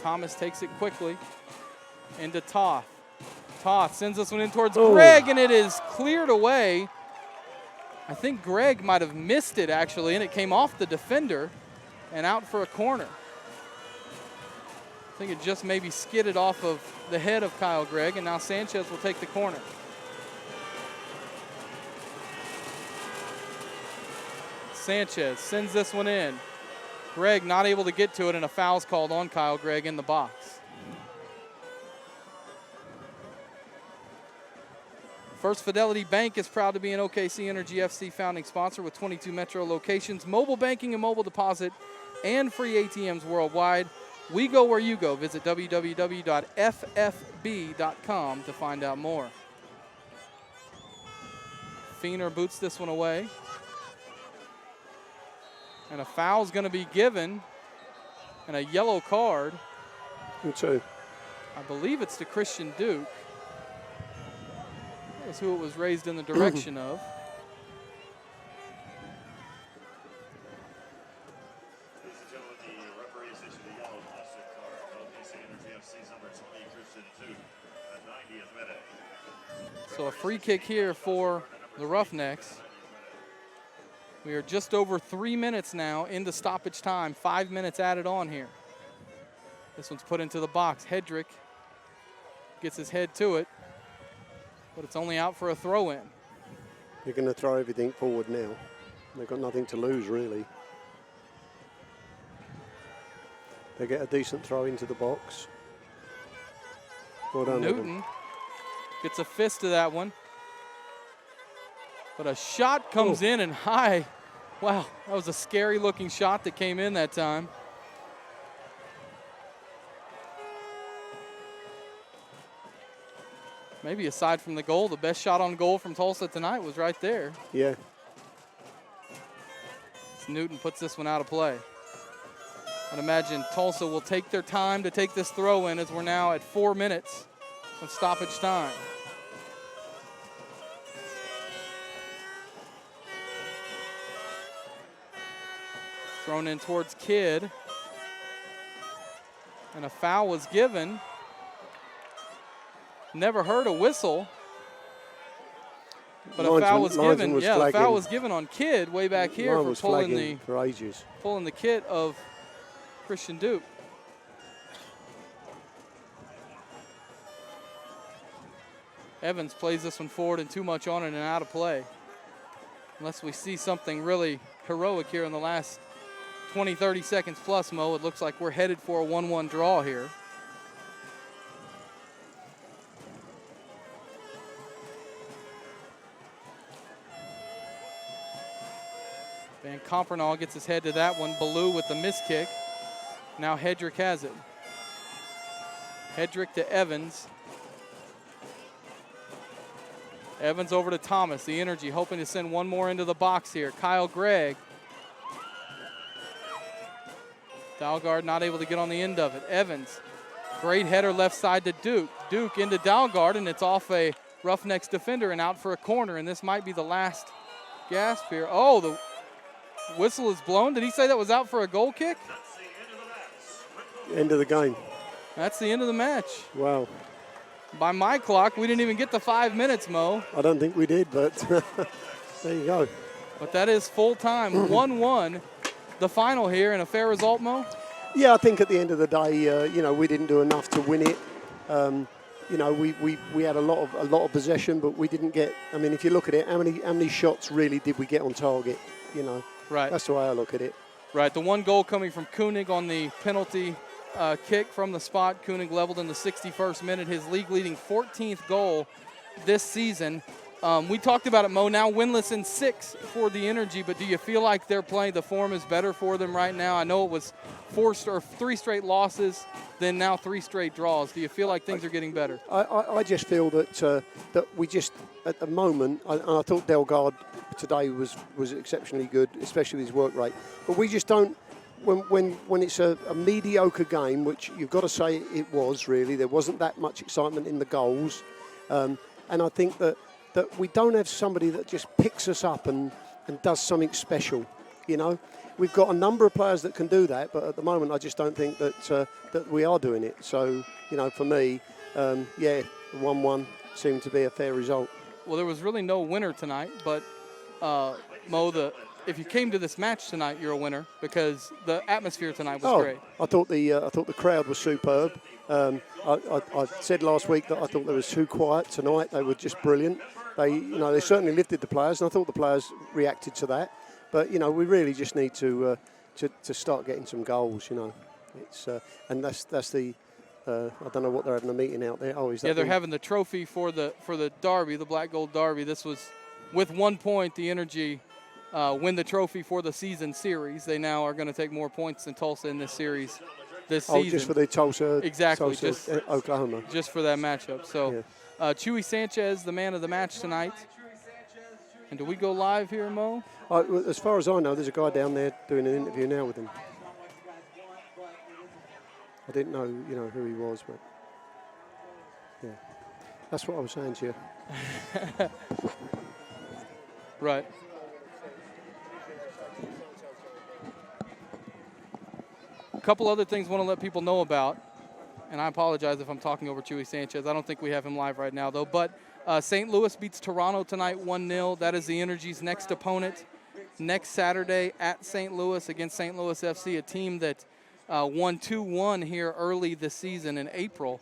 Thomas takes it quickly into Toth. Toth sends this one in towards Greg, and it is cleared away. I think Greg might have missed it, actually, and it came off the defender and out for a corner. I think it just maybe skidded off of the head of Kyle Gregg, and now Sanchez will take the corner. Sanchez sends this one in. Gregg not able to get to it, and a foul's called on Kyle Gregg in the box. First Fidelity Bank is proud to be an OKC Energy FC founding sponsor with 22 metro locations, mobile banking and mobile deposit, and free ATMs worldwide. We go where you go. Visit www.ffb.com to find out more. Feener boots this one away. And a foul's going to be given, and a yellow card. Who to? I believe it's to Christian Duke. That's who it was raised in the direction of. Ladies and gentlemen, the referee is issued a yellow plastic card. OKC Energy FC's number 20, Christian Duke, at 90th minute. So a free kick here for the Roughnecks. We are just over 3 minutes now into stoppage time. 5 minutes added on here. This one's put into the box. Hedrick gets his head to it, but it's only out for a throw-in. They're going to throw everything forward now. They've got nothing to lose, really. They get a decent throw into the box. Well done, Newton gets a fist to that one. But a shot comes in and high. Wow, that was a scary looking shot that came in that time. Maybe aside from the goal, the best shot on goal from Tulsa tonight was right there. Yeah. As Newton puts this one out of play. I'd imagine Tulsa will take their time to take this throw in as we're now at 4 minutes of stoppage time. Thrown in towards Kidd. And a foul was given. Never heard a whistle. But a foul was given. Yeah, the foul was given on Kidd way back here for pulling the kit of Christian Duke. Evans plays this one forward and too much on it and out of play. Unless we see something really heroic here in the last 20, 30 seconds plus, Mo, it looks like we're headed for a 1-1 draw here. Van Compernal gets his head to that one. Ballou with the miss kick. Now Hedrick has it. Hedrick to Evans. Evans over to Thomas. The Energy hoping to send one more into the box here. Kyle Gregg. Dalgard not able to get on the end of it. Evans, great header left side to Duke. Duke into Dalgard, and it's off a Roughnecks defender and out for a corner, and this might be the last gasp here. Oh, the whistle is blown. Did he say that was out for a goal kick? That's the end of the match. End of the game. That's the end of the match. Wow. By my clock, we didn't even get the 5 minutes, Mo. I don't think we did, but there you go. But that is full time. 1-1. The final here, and a fair result, Mo? Yeah, I think at the end of the day, we didn't do enough to win it. We had a lot of possession, but we didn't get. I mean, if you look at it, how many shots really did we get on target? Right. That's the way I look at it. Right. The one goal coming from Koenig on the penalty kick from the spot. Koenig leveled in the 61st minute, his league-leading 14th goal this season. We talked about it, Mo. Now winless in 6 for the Energy, but do you feel like they're playing, the form is better for them right now? I know it was 3 straight losses, then now 3 straight draws. Do you feel like things are getting better? I just feel that that we just, at the moment, I thought Delgado today was exceptionally good, especially with his work rate. But we just don't, when it's a mediocre game, which you've got to say it was really, there wasn't that much excitement in the goals. And I think that we don't have somebody that just picks us up and does something special, you know. We've got a number of players that can do that, but at the moment I just don't think that we are doing it. So, you know, for me, 1-1 seemed to be a fair result. Well, there was really no winner tonight, but Mo, if you came to this match tonight, you're a winner because the atmosphere tonight was great. I thought the crowd was superb. I said last week that I thought they was too quiet tonight. They were just brilliant. They certainly lifted the players, and I thought the players reacted to that. But you know, we really just need to start getting some goals. You know, it's and that's the. I don't know what they're having a meeting out there. Oh, is that? Yeah, they're having the trophy for the Derby, the Black Gold Derby. This was with 1 point. The Energy win the trophy for the season series. They now are going to take more points than Tulsa in this series this season. Oh, just for the Tulsa. Exactly, Tulsa, Oklahoma. Just for that matchup. So. Yeah. Chewy Sanchez, the man of the match tonight. And do we go live here, Mo? As far as I know, there's a guy down there doing an interview now with him. I didn't know, who he was, but yeah, that's what I was saying to you. Right. A couple other things I want to let people know about. And I apologize if I'm talking over Chewy Sanchez. I don't think we have him live right now, though. But St. Louis beats Toronto tonight 1-0. That is the Energy's next opponent next Saturday at St. Louis against St. Louis FC, a team that won 2-1 here early this season in April,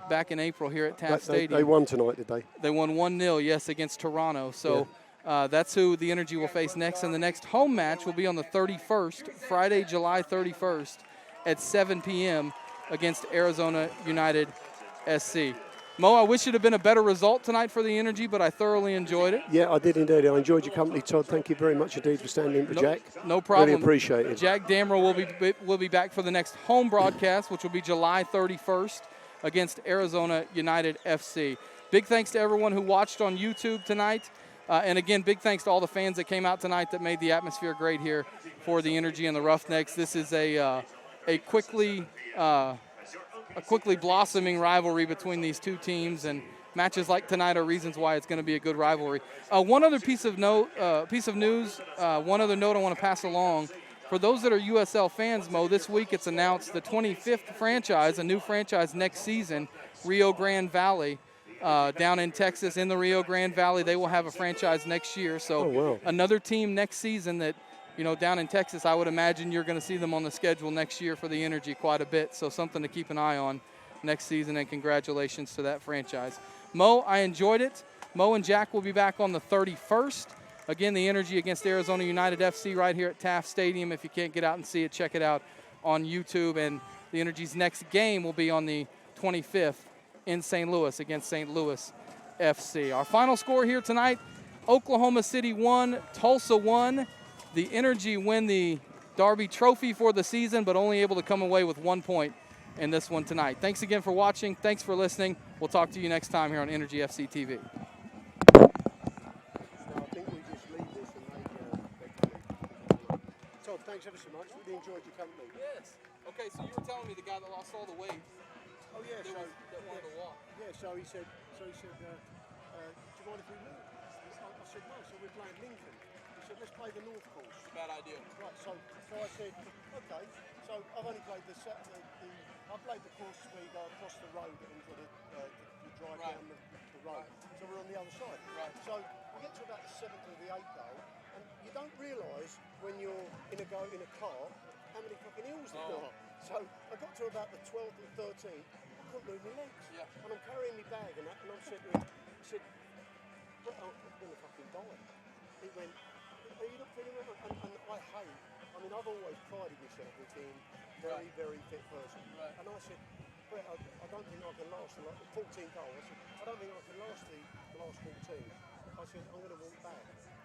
back in April here at Taft Stadium. They won tonight, did they? They won 1-0, yes, against Toronto. So that's who the Energy will face next. And the next home match will be on the 31st, Friday, July 31st at 7 p.m., against Arizona United SC. Mo, I wish it had been a better result tonight for the Energy, but I thoroughly enjoyed it. Yeah, I did indeed. I enjoyed your company, Todd. Thank you very much indeed for standing in for Jack. No problem. Really appreciate it. Jack Damrell will be back for the next home broadcast, which will be July 31st against Arizona United FC. Big thanks to everyone who watched on YouTube tonight. And again, big thanks to all the fans that came out tonight that made the atmosphere great here for the Energy and the Roughnecks. This is a quickly blossoming rivalry between these two teams, and matches like tonight are reasons why it's going to be a good rivalry. One other piece of news, one other note I want to pass along. For those that are USL fans, Mo, this week it's announced the 25th franchise, a new franchise next season, Rio Grande Valley, down in Texas in the Rio Grande Valley. They will have a franchise next year. So another team next season that, down in Texas, I would imagine you're going to see them on the schedule next year for the Energy quite a bit. So something to keep an eye on next season, and congratulations to that franchise. Mo, I enjoyed it. Mo and Jack will be back on the 31st. Again, the Energy against Arizona United FC right here at Taft Stadium. If you can't get out and see it, check it out on YouTube. And the Energy's next game will be on the 25th in St. Louis against St. Louis FC. Our final score here tonight, Oklahoma City 1, Tulsa 1. The Energy win the Derby Trophy for the season, but only able to come away with 1 point in this one tonight. Thanks again for watching. Thanks for listening. We'll talk to you next time here on Energy FC TV. Todd, thanks ever so much. Really enjoyed your company. Yes. Okay, so you were telling me the guy that lost all the weight. Oh yeah, That wanted to walk. Yeah, so he said, do you mind if we move? I said, no. So we're playing Lincoln. He said, let's play the North course. Bad idea. Right. So I said, okay. So I've only played I played the course where you go across the road and you drive down the road. So we're on the other side. Right. So we get to about the 7th or the 8th goal, and you don't realise when you're in a car how many fucking hills there are. So I got to about the 12th or 13th. I couldn't move my legs. Yeah. And I'm carrying my bag and that, and I'm sitting there. He said, I'm going to fucking die. He went, are you not feeling well? And I've always prided myself with being very, very fit person. Right. And I said, Brett, I don't think I can last the 14 goals. I said, I don't think I can last the last 14. I I said, I'm going to walk back.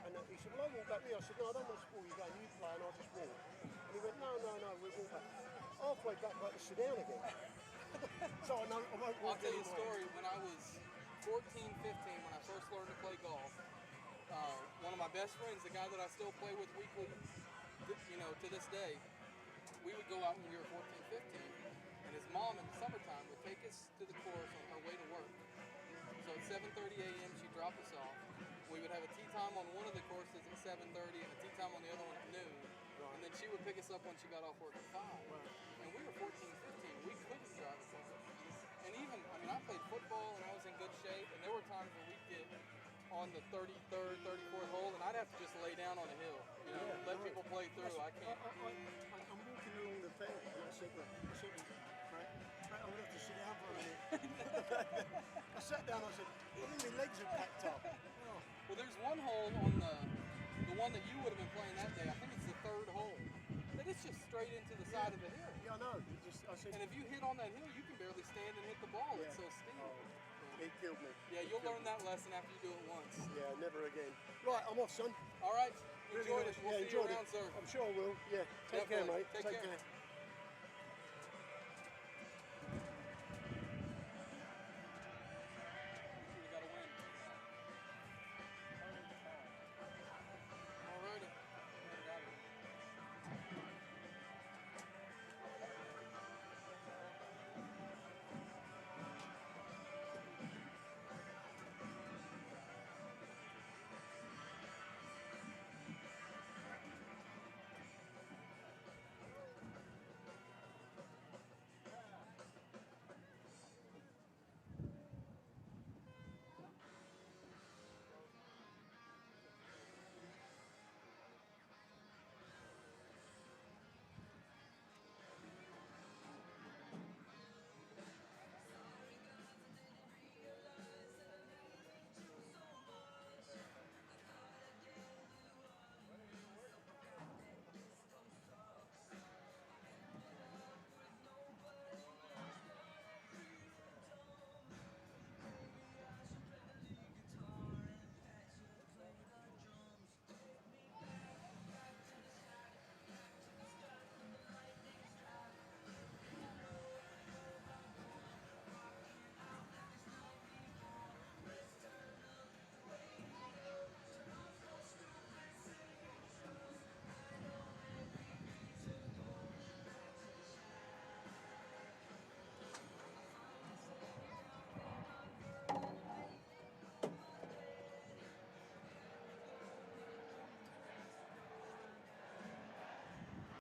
And he said, well, I'll walk back with you. I said, no, I don't want to spoil you game. You play and I'll just walk. And he went, no, we'll walk back. Halfway back, I had to sit down again. So I know I won't walk I'll tell you a anymore. story. When I was 14, 15, when I first learned to play golf, one of my best friends, the guy that I still play with weekly, to this day, we would go out when we were 14, 15, and his mom in the summertime would take us to the course on her way to work. So at 7:30 a.m. she'd drop us off. We would have a tee time on one of the courses at 7:30 and a tee time on the other one at noon. And then she would pick us up when she got off work at 5. And we were 14, 15. We couldn't drive a car. And even, I played football and I was in good shape. And there were times where we'd get on the 33rd, 34th hole, and I'd have to just lay down on a hill. Let people play through. I can't. I'm walking along the fairway and I said, Frank, I'm going to have to sit down for a minute. I sat down, I said, I think my legs are packed up. Oh. Well, there's one hole on the one that you would have been playing that day. I think it's the 3rd hole. That it's just straight into the side of the hill. Yeah, I know. I said, and if you hit on that hill, you can barely stand and hit the ball. Yeah. It's so steep. It killed me. Yeah, you'll learn that lesson after you do it once. Yeah, never again. Right, I'm off, son. All right. Really Enjoyed nice. it. We'll see you enjoyed around, it. sir. I'm sure I will. Yeah. Take care, Definitely. mate. Take care.